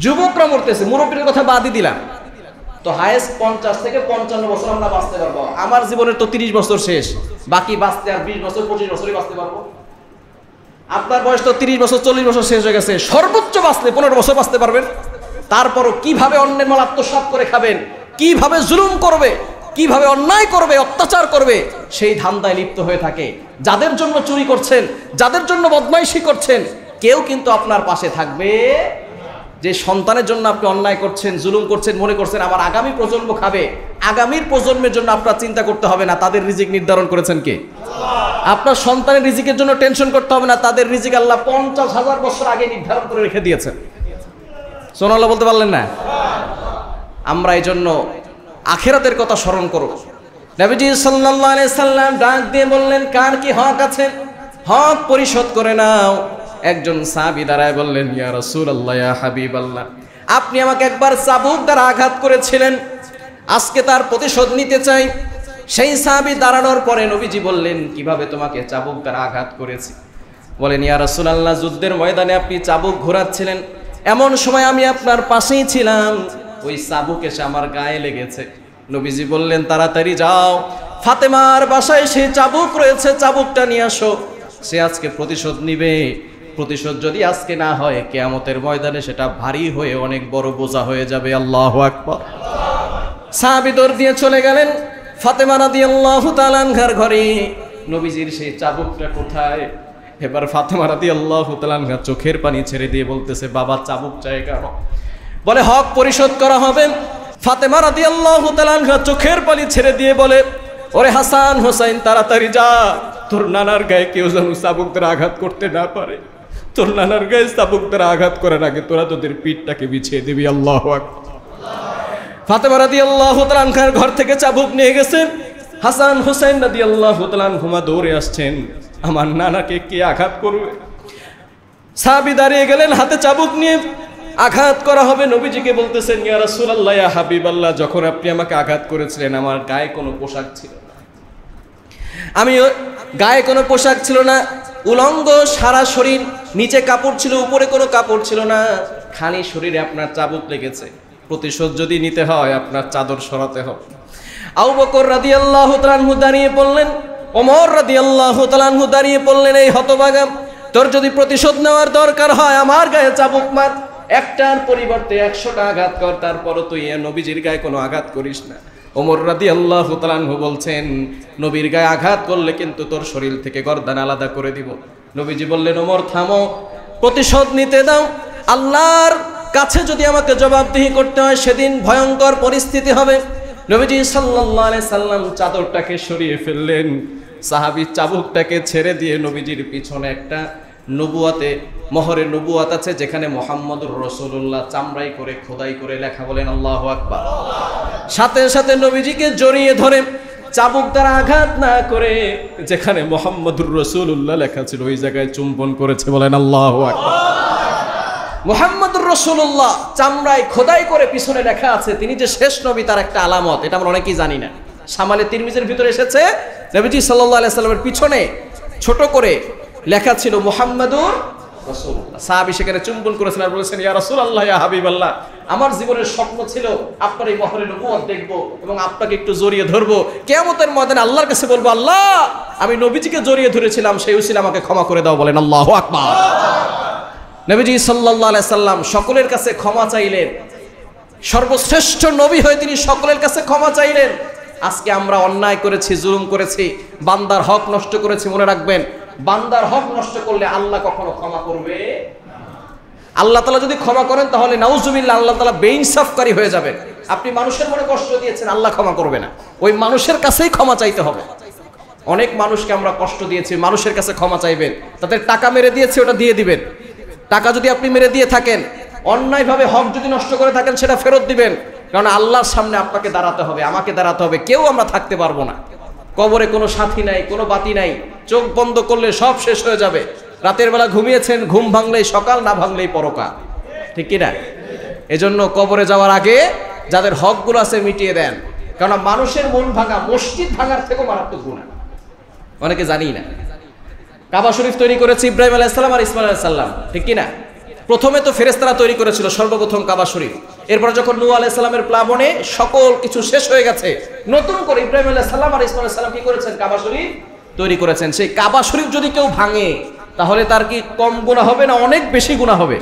যুবকরা মরতেছে, মুরব্বীর কথা বাদই দিলাম। তো হায়েস্ট 50 থেকে 55 বছর আমরা বাঁচতে পারবো। আমার জীবনের তো 30 বছর শেষ, বাকি বাঁচতে আর 20 বছর 25 বছরই বাঁচতে পারবো। আপনার বয়স তো 30 বছর 40 বছর শেষ হয়ে গেছে, সর্বোচ্চ বাঁচলে 15 বছর বাঁচতে পারবেন। তারপরও কিভাবে অন্যের মাল আত্মসাৎ করে খাবেন, কিভাবে জুলুম করবে, কিভাবে অন্যায় করবে, অত্যাচার করবে, সেই ধান্দায় লিপ্ত হয়ে থাকে। যাদের জন্য চুরি করছেন, যাদের জন্য বদমাইশি করছেন, কেউ কিন্তু আপনার পাশে থাকবে। যে সন্তানের জন্য আপনি অন্যায় করছেন, জুলুম করছেন, মনে করছেন আমার আগামী প্রজন্ম খাবে, আগামীর প্রজন্মের জন্য আপনার চিন্তা করতে হবে না, তাদের রিজিক নির্ধারণ করেছেন কে? আপনার সন্তানের রিজিকের জন্য টেনশন করতে হবে না, তাদের রিজিক আল্লাহ 50,000 বছর আগে নির্ধারণ করে রেখে দিয়েছেন। সুবহানাল্লাহ বলতে পারলেন না? আমরা এই জন্য আখিরাতের কথা স্মরণ করব। নবীজি সাল্লাল্লাহু আলাইহি সাল্লাম ডাক দিয়ে বললেন, কার কি হক আছে, হক পরিশোধ করে নাও। একজন সাহাবী দাঁড়ায় বললেন, ইয়া রাসূলুল্লাহ, ইয়া হাবিবাল্লাহ, আপনি আমাকে একবার চাবুক দ্বারা আঘাত করেছিলেন, আজকে তার প্রতিশোধ নিতে চাই। সেই সাহাবী দাঁড়ানোর পরে নবীজি বললেন, কিভাবে তোমাকে চাবুক দ্বারা আঘাত করেছি? বলেন, ইয়া রাসূলুল্লাহ, যুদ্ধের ময়দানে আপনি চাবুক ঘোরাচ্ছিলেন, এমন সময় আমি আপনার পাশেই ছিলাম, ওই চাবুক এসে আমার গায়ে লেগেছে। নবীজি বললেন, তাড়াতাড়ি যাও, ফাতেমার বাসায় সেই চাবুক রয়েছে, চাবুকটা নিয়ে আসো, সে আজকে প্রতিশোধ নিবে। প্রতিশোধ যদি আজকে না হয়, কিয়ামতের ময়দানে সেটা ভারী হয়ে অনেক বড় বোঝা হয়ে যাবে। আল্লাহু আকবার। সাহাবী দৌড় দিয়ে চলে গেলেন ফাতেমা রাদিয়াল্লাহু তাআলা আনহার ঘরে। নবীজির সেই চাবুকটা কোথায়? এবার ফাতেমা রাদিয়াল্লাহু তাআলা আনহা চোখের পানি ছেড়ে দিয়ে বলতেছে, বাবা চাবুক চাই কেন? বলে, হক পরিশোধ করা হবে। ফাতেমা রাদিয়াল্লাহু তাআলা আনহা চোখের পানি ছেড়ে দিয়ে বলে, ওরে হাসান হোসেন, তাড়াতাড়ি যা, তোর নানার গায়ে কেউ যেন চাবুক দ্বারা আঘাত করতে না পারে, তোর নানার গায়ে চাবুক দ্বারা আঘাত করার আগে তোরা তোদের পিঠটাকে বিছিয়ে দিবি। আল্লাহু আকবার। ফাতেমা রাদিয়াল্লাহু তাআলা আনহার ঘর থেকে চাবুক নিয়ে গেছেন। হাসান হোসেন রাদিয়াল্লাহু তাআলা আনহুমা দৌড়ে আসছেন, আমার নানাকে কে আঘাত করবে? সাহাবী দাঁড়িয়ে গেলেন হাতে চাবুক নিয়ে, আঘাত করা হবে। নবীজিকে বলতেছেন, ইয়া রাসূলুল্লাহ, ইয়া হাবিবাল্লাহ, যখন আপনি আমাকে আঘাত করেছিলেন আমার গায়ে কোনো পোশাক ছিল না, আমি গায়ে কোনো পোশাক ছিল না, উলঙ্গ সারা শরীর, নিচে কাপড় ছিল, উপরে কোনো কাপড় ছিল না, খালি শরীরে আপনার চাবুক লেগেছে। প্রতিশোধ যদি নিতে হয় আপনার চাদর সরাতে হবে। আবু বকর রাদিয়াল্লাহু তাআলা আনহু দাঁড়িয়ে পড়লেন, ওমর রাদিয়াল্লাহু তাআলা আনহু দাঁড়িয়ে পড়লেন, এই হতভাগা, তোর যদি প্রতিশোধ নেওয়ার দরকার হয় আমার গায়ে চাবুক মার, একটার পরিবর্তে 100টা আঘাত কর, তারপরও তুই নবীজির গায়ে কোনো আঘাত করিস না। ওমর রাদিয়াল্লাহু তাআলা আনহু বলছেন, নবীর গায়ে আঘাত করলে কিন্তু তোর শরীর থেকে গর্দান আলাদা করে দিব। নবীজি বললেন, ওমর থামো, প্রতিশোধ নিতে দাও। আল্লাহর কাছে যদি আমাকে জবাবদিহি করতে হয় সেদিন ভয়ঙ্কর পরিস্থিতি হবে। নবীজি সাল্লাল্লাহু আলাইহি সাল্লাম চাদরটাকে সরিয়ে ফেললেন, সাহাবী চাবুকটাকে ছেড়ে দিয়ে নবীজির পিছনে একটা নবুয়াতে মোহরে নবুয়াত আছে, যেখানে মুহাম্মদুর রাসূলুল্লাহ চামড়াই করে খোদাই করে লেখা, বলেন আল্লাহু আকবার। সাথে সাথে নবীজিকে জড়িয়ে ধরে চাবুক দ্বারা আঘাত না করে যেখানে মুহাম্মদুর রাসূলুল্লাহ লেখা ছিল ওই জায়গায় চুম্বন করেছে। বলেন আল্লাহু আকবার। মুহাম্মদুর রাসূলুল্লাহ চামড়ায় খোদাই করে পিছনে লেখা আছে তিনি যে শেষ নবী, তার একটা আলামত, এটা আমরা অনেকেই জানি না। শামালে তিরমিজির ভিতরে এসেছে নবীজি সাল্লাল্লাহু আলাইহি সাল্লামের পিছনে ছোট করে লেখা ছিল মুহাম্মদুর রাসূলুল্লাহ। সাহাবী সেখানে চুম্বন করেছেন আর বলেছেন, ইয়া রাসূলুল্লাহ, ইয়া হাবিবাল্লাহ, আমার জীবনের স্বপ্ন ছিল আপনার এই মহরে নবুয়ত দেখব এবং আপনাকে একটু জড়িয়ে ধরবো। কিয়ামতের ময়দানে আল্লাহর কাছে বলবো, আল্লাহ আমি নবীজিকে জড়িয়ে ধরেছিলাম, সেই উসিলা আমাকে ক্ষমা করে দাও। বলেন আল্লাহু আকবার। নবীজি সাল্লাল্লাহু আলাইহি সাল্লাম সকলের কাছে ক্ষমা চাইলেন, সর্বশ্রেষ্ঠ নবী হয়ে তিনি সকলের কাছে ক্ষমা চাইলেন। আজকে আমরা অন্যায় করেছি, জুলুম করেছি, বান্দার হক নষ্ট করেছি, মনে রাখবেন বান্দার হক নষ্ট করলে আল্লাহ কখনো ক্ষমা করবে? আল্লাহ তাআলা যদি ক্ষমা করেন তাহলে নাউজুবিল্লাহ আল্লাহ তাআলা বেইনসাফকারী হয়ে যাবেন। আপনি মানুষের মনে কষ্ট দিয়েছেন, আল্লাহ ক্ষমা করবে না, ওই মানুষের কাছেই ক্ষমা চাইতে হবে। অনেক মানুষকে আমরা কষ্ট দিয়েছি, মানুষের কাছে ক্ষমা চাইবেন। তাদের টাকা মেরে দিয়েছে, ওটা দিয়ে দিবেন। টাকা যদি আপনি মেরে দিয়ে থাকেন, অন্যায়ভাবে হক যদি নষ্ট করে থাকেন, সেটা ফেরত দিবেন। কারণ আল্লাহর সামনে আপনাকে দাঁড়াতে হবে, আমাকে দাঁড়াতে হবে, কেউ আমরা থাকতে পারবো না। কবরে কোনো সাথী নাই, কোনো বাতি নাই, চোখ বন্ধ করলে সব শেষ হয়ে যাবে। রাতের বেলা ঘুমিয়েছেন, ঘুম ভাঙলেই সকাল, না ভাঙলেই পরকাল, ঠিক কিনা? এজন্য কবরে যাওয়ার আগে যাদের হকগুলো আছে মিটিয়ে দেন। কারণ মানুষের মন ভাঙা মসজিদ ভাঙার থেকেও মারাত্মক গুনাহ, অনেকে জানি না। কাবা শরীফ তৈরি করেছে ইব্রাহিম আলাইহিস সালাম আর ইসমাঈল আলাইহিস সালাম, ঠিক কিনা? প্রথমে তো ফেরেশতারা তৈরি করেছিল সর্বপ্রথম কাবা শরীফ। এরপর যখন নূহ আলাইহিস সালামের প্লাবনে সকল কিছু শেষ হয়ে গেছে, নতুন করে ইব্রাহিম আলাইহিস সালাম আর ইসমাঈল আলাইহিস সালাম কি করেছেন? কাবা শরীফ তৈরি করেছেন। সেই কাবা শরীফ যদি কেউ ভাঙে তাহলে তার কি কম গুনাহ হবে না অনেক বেশি গুনাহ হবে?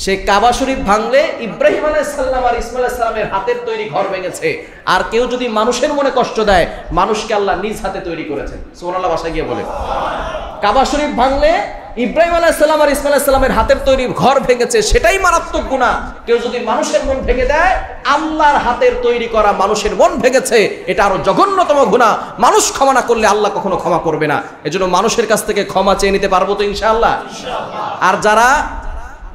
সেই কাবা শরীফ ভাঙলে ইব্রাহিম আলাইহিস সালাম আর ইসমাঈল আলাইহিস সালামের হাতের তৈরি ঘর ভেঙেছে। আর কেউ যদি মানুষের মনে কষ্ট দেয়, মানুষকে আল্লাহ নিজ হাতে তৈরি করেছেন। সুবহানাল্লাহ বাসায় গিয়ে বলে। কাবা শরীফ ভাঙলে ইব্রাহিম আলাইহিস সালাম আর ইসমাঈল আলাইহিস সালামের হাতের তৈরি ঘর ভেঙেছে, সেটাই মারাত্মক গুনাহ। কেউ যদি মানুষের মন ভেঙে দেয়, আল্লাহর হাতের তৈরি করা মানুষের মন ভেঙেছে, এটা আরো জঘন্যতম গুনাহ। মানুষ ক্ষমা না করলে আল্লাহ কখনো ক্ষমা করবে না। এজন্য মানুষের কাছ থেকে ক্ষমা চেয়ে নিতে পারবো তো ইনশাআল্লাহ? আর যারা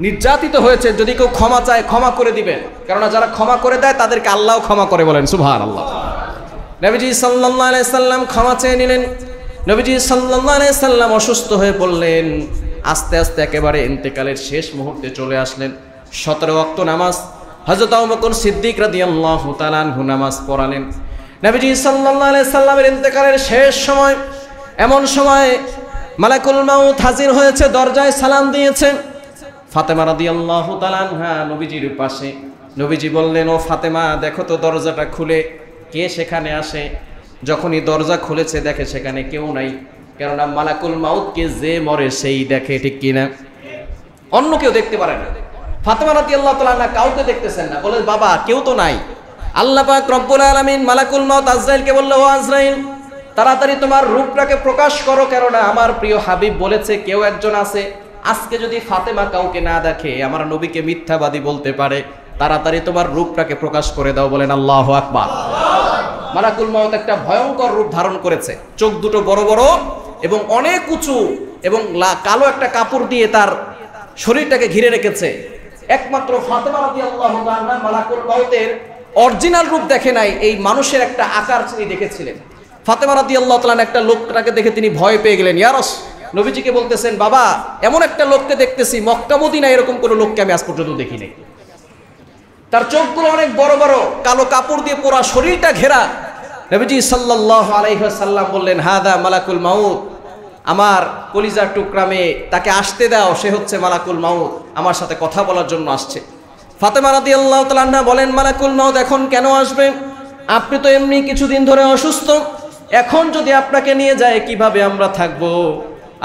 নির্যাতিত হয়েছে, যদি কেউ ক্ষমা চায়, ক্ষমা করে দিবেন। কেননা যারা ক্ষমা করে দেয় তাদেরকে আল্লাহও ক্ষমা করে। বলেন সুবহানাল্লাহ। নবীজি সাল্লাল্লাহু আলাইহি সাল্লাম ক্ষমা চেয়ে নিলেন। নবীজি সাল্লাল্লাহু আলাইহি সাল্লাম অসুস্থ হয়ে পড়লেন। আস্তে আস্তে একেবারে ইন্তেকালের শেষ মুহূর্তে চলে আসলেন। 17 ওয়াক্ত নামাজ হযরত আবু বকর সিদ্দিক রাদিয়াল্লাহু তাআলা আনহু নামাজ পড়ালেন। নবীজি সাল্লাল্লাহু আলাইহি সাল্লামের ইন্তেকালের শেষ সময়, এমন সময় মালাকুল মাউত হাজির হয়েছে, দরজায় সালাম দিয়েছে। ফাতেমা রাদিয়াল্লাহু তাআলা আনহা নবীজির পাশে। নবীজি বললেন, ও ফাতেমা, দেখো তো দরজাটা খুলে কে সেখানে আসে। যখনই দরজা খুলেছে দেখে সেখানে কেউ নাই। কেননা মালাকুল মাউতকে যে মরে সেই দেখে, ঠিক কিনা? অন্য কেউ দেখতে পারে না। ফাতেমা রাদিয়াল্লাহু তাআলা আনহা কাউকে দেখতেছেন না, বলে বাবা কেউ তো নাই। আল্লাহ পাক রব্বুল আলামিন মালাকুল মাউত আজরাইলকে বলল, ও আজরাইল, তাড়াতাড়ি তোমার রূপটাকে প্রকাশ করো, কেননা আমার প্রিয় হাবিব বলেছে কেউ একজন আছে। আজকে যদি ফাতেমা কাউকে না দেখে আমার নবীকে মিথ্যাবাদী বলতে পারে। তাড়াতাড়ি তোমার রূপটাকে প্রকাশ করে দাও। বলেন আল্লাহু আকবার। মালাকুল মাউত একটা ভয়ঙ্কর রূপ ধারণ করেছে, চোখ দুটো বড় বড় এবং অনেক উঁচু, এবং কালো একটা কাপড় দিয়ে তার শরীরটাকে ঘিরে রেখেছে। একমাত্র ফাতেমা রাদিয়াল্লাহু তাআলা মালাকুল মাউতের অরিজিনাল রূপ দেখে নাই, এই মানুষের একটা আকার তিনি দেখেছিলেন। ফাতেমা রাদিয়াল্লাহু তাআলা একটা লোকটাকে দেখে তিনি ভয় পেয়ে গেলেন। ইয়া রাসূল, নবীজিকে বলতেছেন, বাবা এমন একটা লোককে দেখতেছি, মক্কা মদিনা এরকম কোনো লোককে আমি আজ পর্যন্ত দেখি নাই। তার চোখগুলো অনেক বড় বড়, কালো কাপড় দিয়ে পুরা শরীরটা ঘেরা। নবীজি সাল্লাল্লাহু আলাইহি ওয়াসাল্লাম বললেন, হাদা মালাকুল মাউত, আমার কলিজার টুকরা মেয়ে, তাকে আসতে দাও, সে হচ্ছে মালাকুল মাউত, আমার সাথে কথা বলার জন্য আসছে। ফাতেমা রাদিয়াল্লাহু তাআলা আনহা বলেন, মালাকুল মাউত এখন কেন আসবে? আপনি তো এমনি কিছুদিন ধরে অসুস্থ, এখন যদি আপনাকে নিয়ে যায় কিভাবে আমরা থাকবো?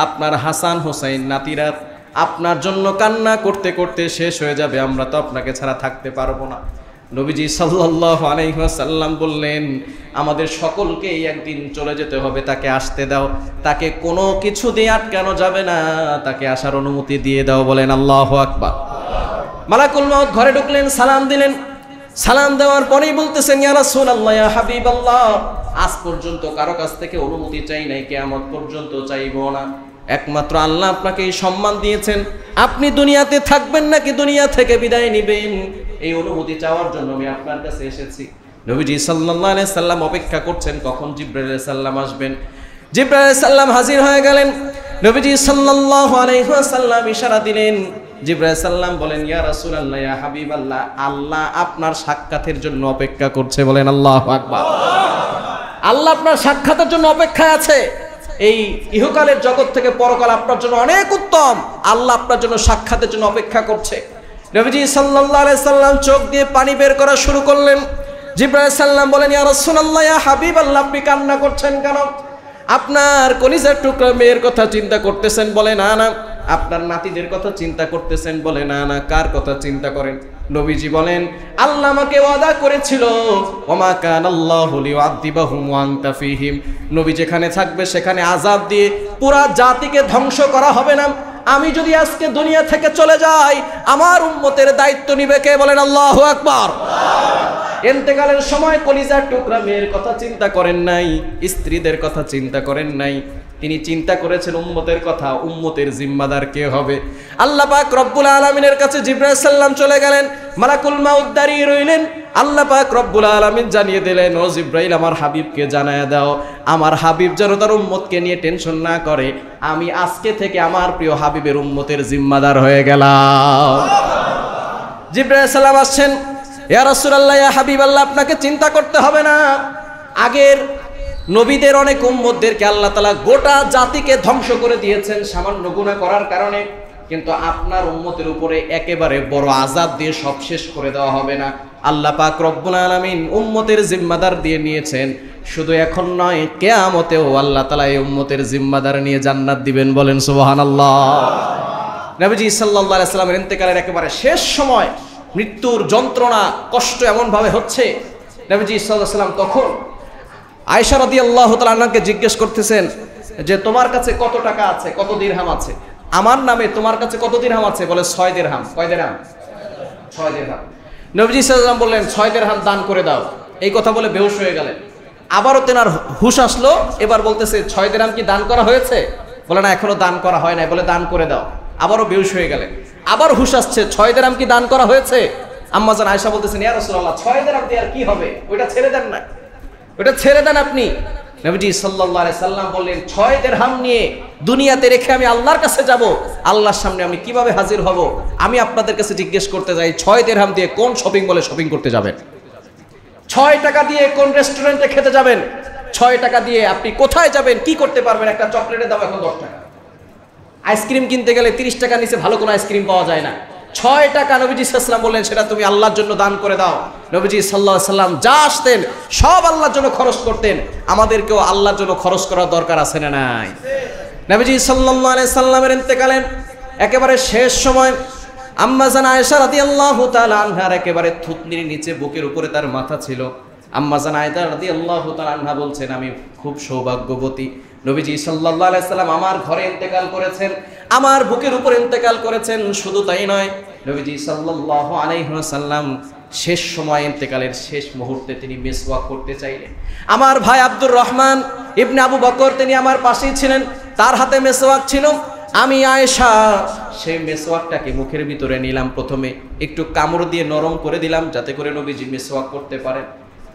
আপনার হাসান হোসেন নাতিরা আপনার জন্য কান্না করতে করতে শেষ হয়ে যাবে, আমরা তো আপনাকে ছাড়া থাকতে পারবো না। নবীজি সাল্লাল্লাহু আলাইহি ওয়াসাল্লাম বললেন, আমাদের সকলকেই একদিন চলে যেতে হবে, তাকে আসতে দাও, তাকে কোনো কিছু দিয়ে আটকানো যাবে না, তাকে আসার অনুমতি দিয়ে দাও। বলেন আল্লাহু আকবার। মালাকুল মাউত ঘরে ঢুকলেন, সালাম দিলেন। সালাম দেওয়ার পরেই বলতেছেন, ইয়া রাসূলুল্লাহ, ইয়া হাবিবাল্লাহ, আজ পর্যন্ত কারো কাছ থেকে অনুমতি চাই নাই, কিয়ামত পর্যন্ত চাইবো না। একমাত্র আল্লাহ আপনাকে এই সম্মান দিয়েছেন, আপনি দুনিয়াতে থাকবেন নাকি দুনিয়া থেকে বিদায় নেবেন, এই অনুমতি চাওয়ার জন্য আমি আপনার কাছে এসেছি। নবীজি সাল্লাল্লাহু আলাইহি সাল্লাম অপেক্ষা করছেন কখন জিবরাইল আলাইহিস সালাম আসবেন। জিবরাইল আলাইহিস সালাম হাজির হয়ে গেলেন। নবীজি সাল্লাল্লাহু আলাইহি ওয়াসাল্লাম ইশারা দিলেন। জিবরাইল আলাইহিস সালাম বলেন, ইয়া রাসূলুল্লাহ, ইয়া হাবিবাল্লাহ, আল্লাহ আপনার সাক্ষাতের জন্য অপেক্ষা করছে। বলেন আল্লাহু আকবার। আল্লাহ আপনার সাক্ষাতের জন্য অপেক্ষায় আছে। এই ইহকালের জগৎ থেকে পরকাল আপনার জন্য অনেক উত্তম। আল্লাহ আপনার জন্য সাক্ষাতের জন্য অপেক্ষা করছে। নবীজি সাল্লাল্লাহু আলাইহি সাল্লাম চোখ দিয়ে পানি বের করা শুরু করলেন। জিবরাইল আলাইহিস সালাম বলেন, ইয়া রাসূলুল্লাহ, ইয়া হাবিবাল্লাহ, আপনি কান্না করছেন কেন? আপনার কলিজার টুকরা মেয়ের কথা চিন্তা করতেছেন? বলে না না। আপনার নাতিদের কথা চিন্তা করতেছেন? বলে না না। কার কথা চিন্তা করেন? নবীজি বলেন, আল্লাহ আমাকে ওয়াদা করেছিল, ওমা কানাল্লাহু লিউআযিবাহুম ওয়া আনতা ফীহিম, নবী যেখানে থাকবে সেখানে আযাব দিয়ে পুরা জাতিকে ধ্বংস করা হবে না। আমি যদি আজকে দুনিয়া থেকে চলে যাই, আমার উম্মতের দায়িত্ব নিবে কে? বলেন আল্লাহু আকবার। ইন্তেকালের সময় কলিজার টুকরা মেয়ের কথা চিন্তা করেন নাই, স্ত্রীদের কথা চিন্তা করেন নাই, তিনি চিন্তা করেছেন উম্মতের কথা। উম্মতের জিম্মাদার কে হবে? আল্লাহ পাক রব্বুল আলামিনের কাছে জিবরাইল সাল্লাম চলে গেলেন। মালাকুল মাউত দাঁড়িয়ে রইলেন। আল্লাহ পাক রব্বুল আলামিন জানিয়ে দিলেন, ও জিবরাইল, আমার হাবিবকে জানায় দাও, আমার হাবিব যেন তার উম্মতকে নিয়ে টেনশন না করে। আমি আজকে থেকে আমার প্রিয় হাবিবের উম্মতের জিম্মাদার হয়ে গেলাম। জিবরাইল সাল্লাম আসছেন। ইয়া রাসূলুল্লাহ, ইয়া হাবিবাল্লাহ, আপনাকে চিন্তা করতে হবে না। আগের নবীদের অনেক উম্মতদেরকে আল্লাহ তাআলা গোটা জাতিকে ধ্বংস করে দিয়েছেন সামান্য গুনাহ করার কারণে, কিন্তু আপনার উম্মতের উপরে একেবারে বড় আযাব দিয়ে সব শেষ করে দেওয়া হবে না। আল্লাহ পাক রব্বুল আলামিন উম্মতের জিম্মাদার দিয়ে নিয়েছেন। শুধু এখন নয়, কিয়ামতেও আল্লাহ তাআলা এই উম্মতের জিম্মাদার নিয়ে জান্নাত দিবেন। বলেন সুবহানাল্লাহ। নবীজি সাল্লাল্লাহু আলাইহি সাল্লামের ইন্তেকালের একেবারে শেষ সময় মৃত্যুর যন্ত্রণা কষ্ট এমন ভাবে হচ্ছে, নবীজি সাল্লাল্লাহু আলাইহি সাল্লাম তখন আয়েশা রাদিয়াল্লাহু তাআলা আনহাকে জিজ্ঞেস করতেছেন যে তোমার কাছে কত টাকা আছে, কত দিরহাম আছে? আমার নামে তোমার কাছে কত দিরহাম আছে? বলে 6 দিরহাম। কয় দিরহাম? 6 দিরহাম। নবীজি সাল্লাল্লাহু আলাইহি সাল্লাম বললেন 6 দিরহাম দান করে দাও। এই কথা বলে বেহুশ হয়ে গেলেন। আবারও তেনার হুশ আসলো। এবার বলতেছে 6 দিরহাম কি দান করা হয়েছে? বলে না, এখনো দান করা হয় নাই। বলে দান করে দাও। আবারও বেহুশ হয়ে গেলেন। আবার হুশ আসছে, 6 দিরহাম কি দান করা হয়েছে? আম্মা জান আয়েশা বলতেছেন, ইয়া রাসূলুল্লাহ, 6 দিরহাম দিয়ে আর কি হবে? ওইটা ছেড়ে দেন না, ওইটা ছেড়ে দেন আপনি। নবীজি সাল্লাল্লাহু আলাইহি সাল্লাম বললেন, 6 দিরহাম নিয়ে দুনিয়াতে রেখে আমি আল্লাহর কাছে যাব, আল্লাহর সামনে আমি কিভাবে হাজির হব? আমি আপনাদের কাছে জিজ্ঞেস করতে চাই, 6 দিরহাম দিয়ে কোন শপিং মলে শপিং করতে যাবেন? 6 টাকা দিয়ে কোন রেস্টুরেন্টে খেতে যাবেন? 6 টাকা দিয়ে আপনি কোথায় যাবেন? কি করতে পারবেন? একটা চকলেটের দাম এখন 10 টাকা। আইসক্রিম কিনতে গেলে 30 টাকা নিচে ভালো কোনো আইসক্রিম পাওয়া যায় না। 6 টাকা নবীজি সাল্লাল্লাহু আলাইহি ওয়াসাল্লাম বললেন সেটা তুমি আল্লাহর জন্য দান করে দাও। নবীজি সাল্লাল্লাহু আলাইহি ওয়াসাল্লাম যা আসতেন সব আল্লাহর জন্য খরচ করতেন। আমাদেরকেও আল্লাহর জন্য খরচ করার দরকার আছে না নাই? নবীজি সাল্লাল্লাহু আলাইহি ওয়াসাল্লামের ইন্তেকালের একেবারে শেষ সময় আম্মা জান আয়েশা রাদিয়াল্লাহু তাআলা আনহার একেবারে থুতনির নিচে বুকের উপরে তার মাথা ছিল। আম্মা জান আয়েশা রাদিয়াল্লাহু তাআলা আনহা বলছেন, আমি খুব সৌভাগ্যবতী, নবীজি সাল্লাল্লাহু আলাইহি ওয়াসাল্লাম আমার ঘরে ইন্তেকাল করেছেন, আমার বুকের উপর ইন্তেকাল করেছেন। শুধু তাই নয়, নবীজি সাল্লাল্লাহু আলাইহি ওয়াসাল্লাম শেষ সময় ইন্তেকালের শেষ মুহূর্তে তিনি মিসওয়াক করতে চাইলেন। আমার ভাই আব্দুর রহমান ইবনে আবু বকর তিনি আমার পাশেই ছিলেন, তার হাতে মিসওয়াক ছিল। আমি আয়েশা সেই মিসওয়াকটাকে মুখের ভিতরে নিলাম, প্রথমে একটু কামড় দিয়ে নরম করে দিলাম যাতে করে নবীজি মিসওয়াক করতে পারেন।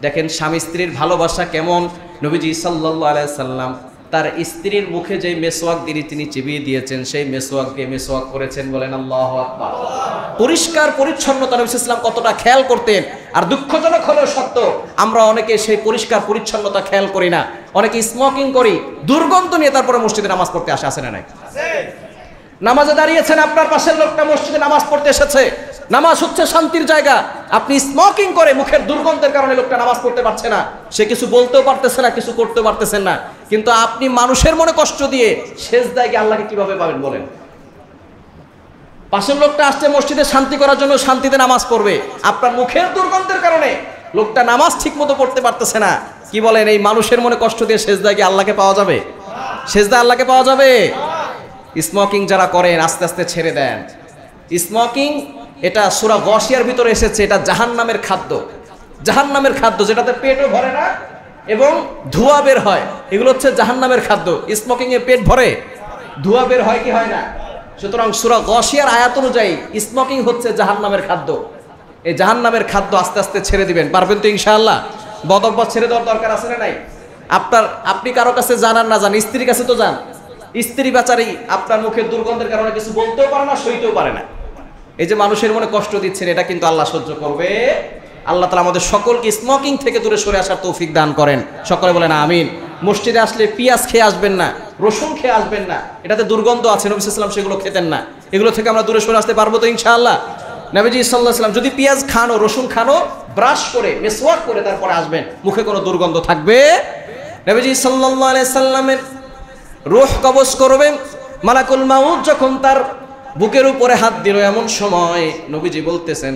দেখেন স্বামী স্ত্রীর ভালোবাসা কেমন। নবীজি সাল্লাল্লাহু আলাইহি ওয়াসাল্লাম তার স্ত্রীর মুখে যে মেসওয়াক দিয়ে তিনি চিবিয়ে দিয়েছেন, সেই মেসওয়াক দিয়ে মেসওয়াক করেছেন। বলেন আল্লাহু আকবার। পরিষ্কার পরিচ্ছন্নতা নবী সাল্লাল্লাহু আলাইহি ওয়াসাল্লাম কতটা খেয়াল করতেন। আর দুঃখজনক হলেও সত্য, আমরা অনেকে সেই পরিষ্কার পরিচ্ছন্নতা খেয়াল করি না, অনেকে স্মোকিং করি, দুর্গন্ধ নিয়ে তারপরে মসজিদে নামাজ পড়তে আসে না নাই? নামাজে দাঁড়িয়েছেন, আপনার পাশের লোকটা মসজিদে নামাজ পড়তে এসেছে, নামাজ হচ্ছে শান্তির জায়গা, আপনি স্মোকিং করে মুখের দুর্গন্ধের কারণে লোকটা নামাজ পড়তে পারছে না, সে কিছু বলতেও পারতেছে না, কিছু করতেও পারতেছেন না, কিন্তু আপনি মানুষের মনে কষ্ট দিয়ে সেজদায় গিয়ে আল্লাহকে কিভাবে পাবেন বলেন? পাশের লোকটা আসছে মসজিদে শান্তি করার জন্য, শান্তিতে নামাজ পড়বে, আপনার মুখের দুর্গন্ধের কারণে লোকটা নামাজ ঠিক মতো পড়তে পারতেছে না। কি বলেন, এই মানুষের মনে কষ্ট দিয়ে সেজদায় গিয়ে আল্লাহকে পাওয়া যাবে? সেজদায় আল্লাহকে পাওয়া যাবে? স্মোকিং যারা করেন আস্তে আস্তে ছেড়ে দেন। স্মোকিং এটা সূরা গাশিয়ার ভিতরে এসেছে, এটা জাহান্নামের খাদ্য, জাহান্নামের খাদ্য, যেটাতে পেটও ভরে না এবং ধোঁয়া বের হয়, এগুলো হচ্ছে জাহান্নামের খাদ্য। স্মোকিং এ পেট ভরে, ধোঁয়া বের হয় কি হয় না? সুতরাং সূরা গাশিয়ার আয়াত অনুযায়ী স্মোকিং হচ্ছে জাহান্নামের খাদ্য। এই জাহান্নামের খাদ্য আস্তে আস্তে ছেড়ে দিবেন, পারবেন তো ইনশাআল্লাহ? বদ অভ্যাস ছেড়ে দেওয়ার দরকার আছে না নাই? আপনি কারো কাছে জানান না যান, স্ত্রীর কাছে তো যান। স্ত্রী বেচারি আপনার মুখের দুর্গন্ধের কারণে কিছু বলতেও পারে না, সইতেও পারে না। এই যে মানুষের মনে কষ্ট দিচ্ছেন, এটা কিন্তু আল্লাহ সহ্য করবে। আল্লাহ তাআলা আমাদের সকলকে স্মোকিং থেকে দূরে সরে আসার তৌফিক দান করেন। সকলে বলেন আমিন। মসজিদে আসলে পেঁয়াজ খেয়ে আসবেন না, রসুন খেয়ে আসবেন না, এটাতে দুর্গন্ধ আছে, নবী সাল্লাল্লাহু আলাইহি ওয়াসাল্লাম সেগুলো খেতেন না। এগুলো থেকে আমরা দূরে সরে আসতে পারবো তো ইনশাআল্লাহ? নবীজি সাল্লাল্লাহু আলাইহি ওয়াসাল্লাম যদি পেঁয়াজ খানো, রসুন খানো, ব্রাশ করে মেসওয়াক করে তারপরে আসবেন, মুখে কোনো দুর্গন্ধ থাকবে। নবীজি সাল্লাল্লাহু আলাইহি ওয়াসাল্লামের রূহ কবজ করবে মালাকুল মাউত যখন তার বুকের উপরে হাত দিল, এমন সময় নবীজি বলতেছেন,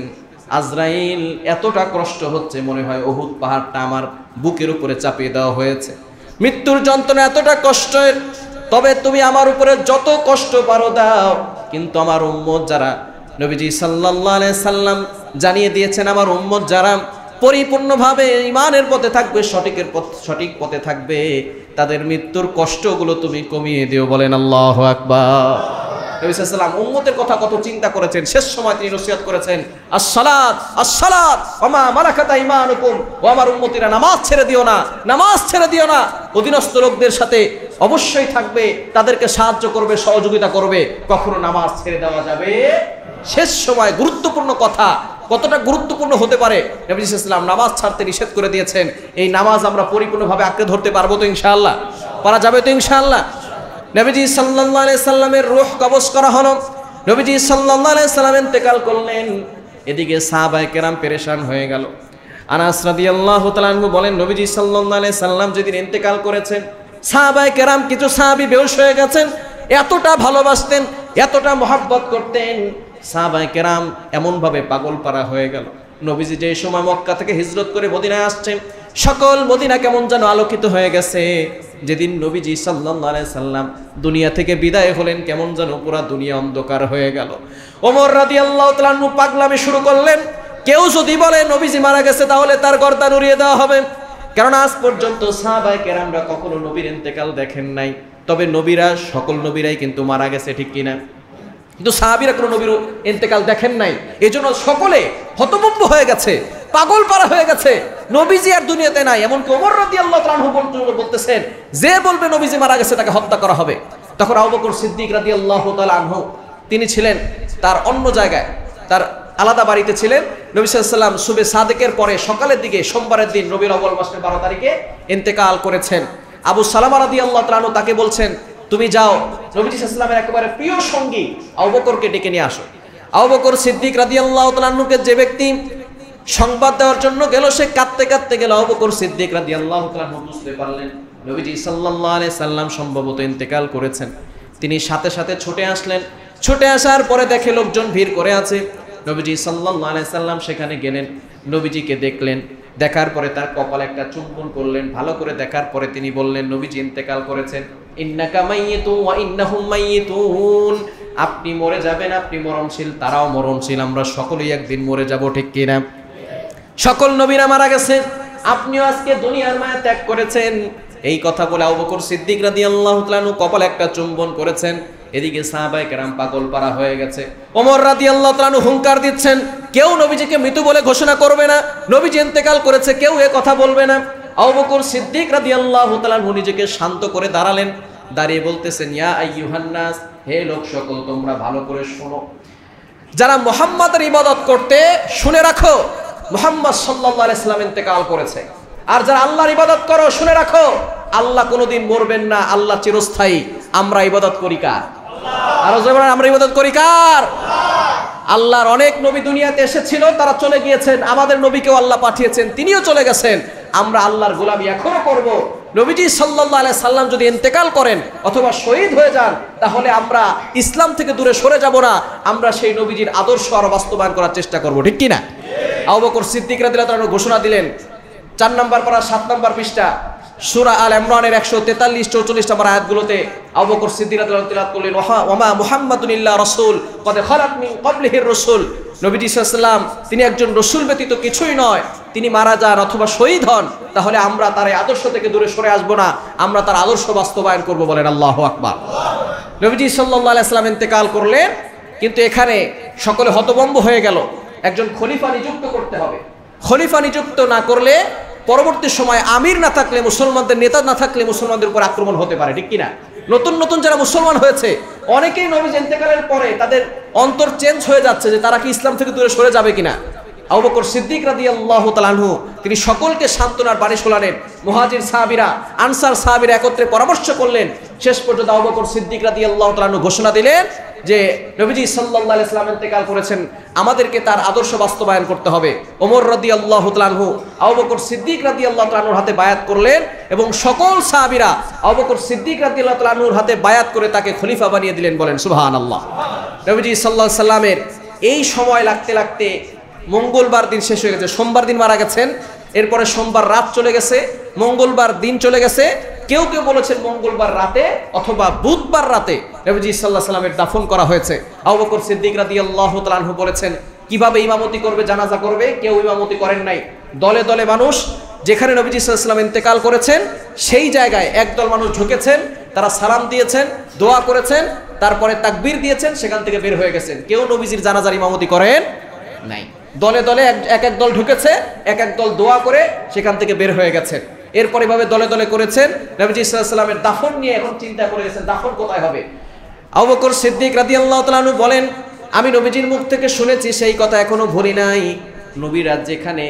আজরাইল এতটা কষ্ট হচ্ছে মনে হয় উহুদ পাহাড়টা আমার বুকের উপরে চাপিয়ে দেওয়া হয়েছে। মৃত্যুর যন্ত্রণা এতটা কষ্টের, তবে তুমি আমার উপরে যত কষ্ট পারো দাও, কিন্তু আমার উম্মত যারা, নবীজি সাল্লাল্লাহু আলাইহি সাল্লাম জানিয়ে দিয়েছেন, আমার উম্মত যারা পরিপূর্ণভাবে ঈমানের পথে থাকবে, সঠিক পথে থাকবে, তাদের মৃত্যুর কষ্টগুলো তুমি কমিয়ে দিও। বলেন আল্লাহু আকবার। নবী সাল্লাল্লাহু আলাইহি ওয়াসাল্লাম উম্মতের কথা কত চিন্তা করেছেন। শেষ সময় তিনি নসিহত করেছেন, আসসালাত আসসালাত ওয়া মা মালাকাত আইমানুকুম, ও আমার উম্মতিরা নামাজ ছেড়ে দিও না, নামাজ ছেড়ে দিও না। অধীনস্থ লোকদের সাথে অবশ্যই থাকবে, তাদেরকে সাহায্য করবে, সহযোগিতা করবে, কখনো নামাজ ছেড়ে দেওয়া যাবে। শেষ সময় গুরুত্বপূর্ণ কথা, কতটা গুরুত্বপূর্ণ হতে পারে, নবী সাল্লাল্লাহু আলাইহি ওয়াসাল্লাম নামাজ ছাড়তে নিষেধ করে দিয়েছেন। এই নামাজ আমরা পরিপূর্ণভাবে আঁকড়ে ধরতে পারবো তো ইনশাআল্লাহ? পারা যাবে তো ইনশাআল্লাহ? নবীজি সাল্লাল্লাহু আলাইহি সাল্লামের রূহ কবজ করা হলো, নবীজি সাল্লাল্লাহু আলাইহি সাল্লাম ইন্তেকাল করলেন। এদিকে সাহাবায়ে কেরাম পেরেশান হয়ে গেল। আনাস রাদিয়াল্লাহু তাআলা আনহু বলেন, নবীজি সাল্লাল্লাহু আলাইহি সাল্লাম যেদিন ইন্তেকাল করেছেন, সাহাবায়ে কেরাম কিছু সাহাবী বেহুশ হয়ে গেছেন। এতটা ভালোবাসতেন, এতটা মহব্বত করতেন, সাহাবায়ে কেরাম এমনভাবে পাগলপাড়া হয়ে গেল। নবীজি যে সময় মক্কা থেকে হিজরত করে মদিনায় আসছেন, সকল মদিনা কেমন যেন আলোকিত হয়ে গেছে। যেদিন নবীজি সাল্লাল্লাহু আলাইহি সাল্লাম দুনিয়া থেকে বিদায় হলেন, কেমন যেন পুরো দুনিয়া অন্ধকার হয়ে গেল। ওমর রাদিয়াল্লাহু তাআলা আনহু পাগলামি শুরু করলেন, কেউ যদি বলে নবীজি মারা গেছে তাহলে তার গর্দান উড়িয়ে দেওয়া হবে। কারণ আজ পর্যন্ত সাহাবায়ে কেরামরা কখনো নবীর ইন্তেকাল দেখেন নাই। তবে নবীরা, সকল নবীরাই কিন্তু মারা গেছে, ঠিক কিনা? কিন্তু সাহাবীরা কোনো নবীর ইন্তেকাল দেখেন নাই, এজন্য সকলে হতভম্ব হয়ে গেছে, পাগল পারা হয়ে গেছে। নবীজি আর দুনিয়াতে নাই। এমনকি ওমর রাদিয়াল্লাহু তাআলা আনহু বলতেছেন, যে বলবে নবীজি মারা গেছে তাকে হত্যা করা হবে। তখন আবু বকর সিদ্দিক রাদিয়াল্লাহু তাআলা আনহু, তিনি ছিলেন তার অন্য জায়গায়, তার আলাদা বাড়িতে ছিলেন। নবী সাল্লাল্লাহু আলাইহি ওয়াসাল্লাম সুবে সাদেকের পরে সকালের দিকে, সোমবারের দিন রবিউল আউয়াল মাসের 12 তারিখে ইন্তেকাল করেছেন। আবু সালামা রাদিয়াল্লাহু তাআলা আনহু তাকে বলছেন, তুমি যাও, নবী সাল্লাল্লাহু আলাইহি ওয়াসাল্লামের একেবারে প্রিয় সঙ্গী আবু বকরকে ডেকে নিয়ে আসো। আবু বকর সিদ্দিক রাদিয়াল্লাহু তাআলা আনহুকে যে ব্যক্তি সংবাদ দেওয়ার জন্য গেল, সে কাঁদতে কাঁদতে গেল। আবু বকর সিদ্দিক রাদিয়াল্লাহু তাআলা আনহু বুঝতে পারলেন নবীজি সাল্লাল্লাহু আলাইহি সাল্লাম সম্ভবত ইন্তেকাল করেছেন। তিনি সাথে সাথে ছুটে আসলেন। ছুটে আসার পরে দেখে লোকজন ভিড় করে আছে। নবীজি সাল্লাল্লাহু আলাইহি সাল্লাম সেখানে গেলেন, নবীজিকে দেখলেন। দেখার পরে তার কপালে একটা চুম্বন করলেন। ভালো করে দেখার পরে তিনি বললেন, নবীজি ইন্তেকাল করেছেন। ইন্নাকা মাইয়িতুন ওয়া ইন্নাহুম মাইয়িতুন, আপনি মরে যাবেন, আপনি মরণশীল, তারাও মরণশীল, আমরা সকলেই একদিন মরে যাব, ঠিক কিনা? সকল নবীরা মারা গেছেন, আপনিও আজকে দুনিয়ার মায়া ত্যাগ করেছেন। এই কথা বলে আবু বকর সিদ্দিক রাদিয়াল্লাহু তাআলা আনহু কপালে একটা চুম্বন করেছেন। এদিকে সাহাবায়ে কেরাম পাগল পারা হয়ে গেছে। ওমর রাদিয়াল্লাহু তাআলা আনহু হুঙ্কার দিচ্ছেন, কেউ নবীজিকে মৃত বলে ঘোষণা করবে না, নবীজি ইন্তেকাল করেছে, কেউ এ কথা বলবে না। আবু বকর সিদ্দিক রাদিয়াল্লাহু তাআলা আনহু নিজেকে শান্ত করে দাঁড়ালেন। দাঁড়িয়ে বলতেছেন, ইয়া আইয়ুহান নাস, হে লোক সকল, তোমরা ভালো করে শোনো। যারা মুহাম্মাদের ইবাদত করতে, শুনে রাখো, মুহাম্মদ সাল্লাল্লাহু আলাইহি সাল্লাম ইন্তেকাল করেছে। আর যারা আল্লাহর ইবাদত করো, শুনে রাখো, আল্লাহ কোনোদিন মরবেন না, আল্লাহ চিরস্থায়ী। আমরা ইবাদত করি কার? আরো জোরে বলেন, আমরা ইবাদত করি কার? আল্লাহর অনেক নবী দুনিয়াতে এসেছিল, তারা চলে গিয়েছেন। আমাদের নবীকেও আল্লাহ পাঠিয়েছেন, তিনিও চলে গেছেন। আমরা আল্লাহর গোলামি এখনো করব। নবীজি সাল্লাল্লাহু আলাইহি সাল্লাম যদি ইন্তেকাল করেন অথবা শহীদ হয়ে যান, তাহলে আমরা ইসলাম থেকে দূরে সরে যাব না, আমরা সেই নবীজির আদর্শ আরো বাস্তবায়ন করার চেষ্টা করব, ঠিক কি না? আবু বকর সিদ্দিক রাদিয়াল্লাহু তাআলা ঘোষণা দিলেন, 4 নম্বর পারা 7 নম্বর পৃষ্ঠা সূরা আল ইমরানের 143 44 নম্বর আয়াতগুলোতে আবু বকর সিদ্দিক রাদিয়াল্লাহু তাআলা করলেন, ওয়া মুহাম্মাদুন ইল্লা রাসূল ক্বাদ খালাত মিন ক্বাবলিহির রাসূল। নবীজি সাল্লাল্লাহু আলাইহি ওয়াসাল্লাম তিনি একজন রাসূল ব্যতীত কিছুই নয়। তিনি মারা যান অথবা শহীদ হন, তাহলে আমরা তার এই আদর্শ থেকে দূরে সরে আসব না, আমরা তার আদর্শ বাস্তবায়ন করব। বলেন আল্লাহু আকবার। নবীজি সাল্লাল্লাহু আলাইহি ওয়াসাল্লাম ইন্তেকাল করলেন, কিন্তু এখানে সকলে হতভম্ব হয়ে গেল। একজন খলিফা নিযুক্ত করতে হবে। খলিফা নিযুক্ত না করলে পরবর্তী সময় আমির না থাকলে, মুসলমানদের নেতা না থাকলে মুসলমানদের উপর আক্রমণ হতে পারে, ঠিক কিনা? নতুন নতুন যারা মুসলমান হয়েছে অনেকেই নবীর ইন্তেকালের পরে তাদের অন্তর চেঞ্জ হয়ে যাচ্ছে যে তারা কি ইসলাম থেকে দূরে সরে যাবে কিনা। আবু বকর সিদ্দিক রাদিয়াল্লাহু তাআলা আনহু তিনি সকলকে সান্ত্বনার বাণী শোনালেন। মুহাজির সাহাবীরা, আনসার সাহাবীরা একত্রে পরামর্শ করলেন। শেষ পর্যন্ত আবু বকর সিদ্দিক রাদিয়াল্লাহু তাআলা আনহু ঘোষণা দিলেন যে নবীজি সাল্লাল্লাহু আলাইহি ওয়াসাল্লাম ইন্তেকাল করেছেন, আমাদেরকে তার আদর্শ বাস্তবায়ন করতে হবে। ওমর রাদিয়াল্লাহু তাআলা আনহু আবু বকর সিদ্দিক রাদিয়াল্লাহু তাআলা আনহুর হাতে বায়াত করলেন এবং সকল সাহাবীরা আবু বকর সিদ্দিক রাদিয়াল্লাহু তাআলা আনহুর হাতে বায়াত করে তাকে খলিফা বানিয়ে দিলেন। বলেন সুবহানাল্লাহ। নবীজি সাল্লাল্লাহু আলাইহি ওয়াসাল্লামের এই সময় লাগতে লাগতে মঙ্গলবার দিন শেষ হয়ে গেছে, সোমবার দিন মারা গেছেন, এরপরে সোমবার রাত চলে গেছে, মঙ্গলবার দিন চলে গেছে। কেউ কেউ বলেছেন মঙ্গলবার রাতে অথবা বুধবার রাতে নবীজি সাল্লাল্লাহু আলাইহি ওয়াসাল্লামের দাফন করা হয়েছে। আবু বকর সিদ্দিক রাদিয়াল্লাহু তাআলা আনহু বলেছেন কিভাবে ইমামতি করবে, জানাজা করবে, কেউ ইমামতি করেন নাই। দলে দলে মানুষ যেখানে নবীজি সাল্লাল্লাহু আলাইহি ওয়াসাল্লাম ইন্তেকাল করেছেন সেই জায়গায় একদল মানুষ ঝুঁকেছেন, তারা সালাম দিয়েছেন, দোয়া করেছেন, তারপরে তাকবীর দিয়েছেন, সেখান থেকে বের হয়ে গেছেন। কেউ নবীজির জানাজার ইমামতি করেন নাই। দলে দলে এক এক দল ঢুকেছে, এক এক দল দোয়া করে সেখান থেকে বের হয়ে গেছেন। এরপর এভাবে দলে দলে করেছেন। নবীজি সাল্লাল্লাহু আলাইহি ওয়াসাল্লামের দাফন নিয়ে এখন চিন্তা করে গেছেন দাফন কোথায় হবে। আবু বকর সিদ্দিক রাদিয়াল্লাহু তাআলা আনহু বলেন আমি নবীজির মুখ থেকে শুনেছি, সেই কথা এখনো ভুলি নাই, নবীরা যেখানে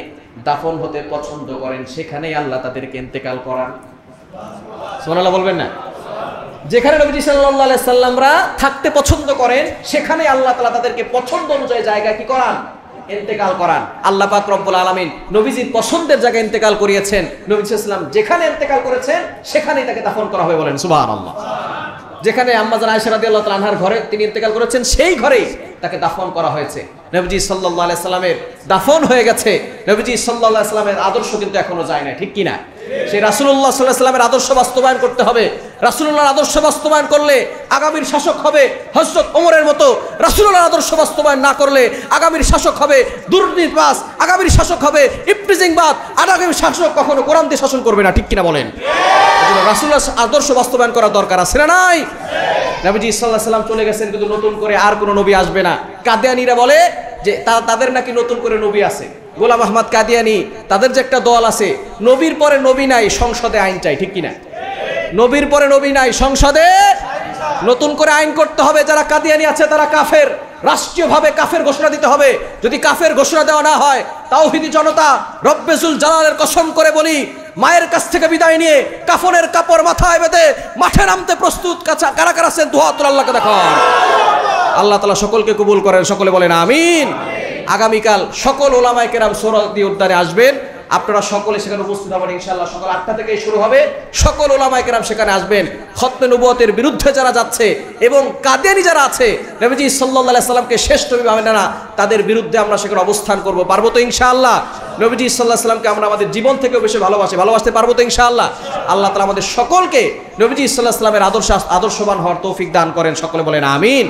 দাফন হতে পছন্দ করেন সেখানেই আল্লাহ তাদেরকে ইন্তেকাল করান। সুবহানাল্লাহ বলবেন না? যেখানে নবীজি সাল্লাল্লাহু আলাইহি সাল্লামরা থাকতে পছন্দ করেন সেখানেই আল্লাহ তাআলা তাদেরকে পছন্দ অনুযায়ী জায়গায় কি করান? ইন্তেকাল করান। আল্লাহ পাক রব্বুল আলামিন নবীজির পছন্দের জায়গায় ইন্তেকাল করিয়েছেন। নবী সাল্লাল্লাহু আলাইহি সাল্লাম যেখানে ইন্তেকাল করেছেন সেখানেই তাকে দাফন করা হবে। বলেন সুবহানাল্লাহ। যেখানে আম্মা জান আয়েশা রাদিয়াল্লাহু তাআলা আনহার ঘরে তিনি ইন্তেকাল করেছেন সেই ঘরেই তাকে দাফন করা হয়েছে। নবীজি সাল্লাল্লাহু আলাইহি সাল্লামের দাফন হয়ে গেছে। নবীজি সাল্লাল্লাহু আলাইহি সাল্লামের আদর্শ কিন্তু এখনো যায় না, ঠিক কি না? সেই রাসূলুল্লাহ সাল্লাল্লাহু আলাইহি সাল্লামের আদর্শ বাস্তবায়ন করতে হবে। রাসূলুল্লাহর আদর্শ বাস্তবায়ন করলে আগামীর শাসক হবে হযরত ওমরের মতো। রাসূলুল্লাহর আদর্শ বাস্তবায়ন না করলে আগামীর শাসক হবে দুর্নীতিবাজ, আগামীর শাসক হবে ইফতিজিংবাদ, আর আগামীর শাসক কখনো কোরআন দিয়ে শাসন করবে না, ঠিক কিনা বলেন? রাসূলুল্লাহর আদর্শ বাস্তবায়ন করা দরকার আছে না নাই? নবীজি সাল্লাল্লাহু আলাইহি সাল্লাম চলে গেছেন, কিন্তু নতুন করে আর কোনো নবী আসবে না। কাদিয়ানীরা বলে যে তাদের নাকি নতুন করে নবী আছে। গোলাম আহমদ কাদিয়ানী তাদের যে একটা দল আছে, নবীর পরে নবী নাই, সংসদে আইন চাই, ঠিক কিনা? নবীর পরে নবী নাই, সংসদে নতুন করে আইন করতে হবে। যারা কাদিয়ানী আছে তারা কাফের, রাষ্ট্রীয়ভাবে কাফের ঘোষণা দিতে হবে। যদি কাফের ঘোষণা দেওয়া না হয়, তাওহীদি জনতা রব্বেজুল জালালের কসম করে বলি, মায়ের কাছ থেকে বিদায় নিয়ে কাফনের কাপড় মাথায় বেঁধে মাঠে নামতে প্রস্তুত। কারা কারা আছেন দুহাত তুলে আল্লাহকে দেখান। আল্লাহ তাআলা সকলকে কবুল করেন, সকলে বলেন আমিন। আগামীকাল সকল ওলামায়ে কেরাম সোহরাওয়ার্দী উদ্যানে আসবেন, আপনারা সকলে সেখানে উপস্থিত হবেন ইনশাআল্লাহ। সকাল 8টা থেকেই শুরু হবে, সকল ওলামায়ে কেরাম সেখানে আসবেন। খতমে নবুয়তের বিরুদ্ধে যারা যাচ্ছে এবং কাদিয়ানী যারা আছে, নবীজি সাল্লাল্লাহু আলাইহি সাল্লামকে শ্রেষ্ঠ নবী ভাবেন না, তাদের বিরুদ্ধে আমরা সেখানে অবস্থান করব। পারবো তো ইনশাআল্লাহ? নবীজি সাল্লাল্লাহু আলাইহি সাল্লামকে আমরা আমাদের জীবন থেকেও বেশি ভালোবাসতে পারবো তো ইনশাআল্লাহ? আল্লাহ তাআলা আমাদের সকলকে নবীজি সাল্লাল্লাহু আলাইহি সাল্লামের আদর্শবান হওয়ার তৌফিক দান করেন, সকলে বলেন আমিন।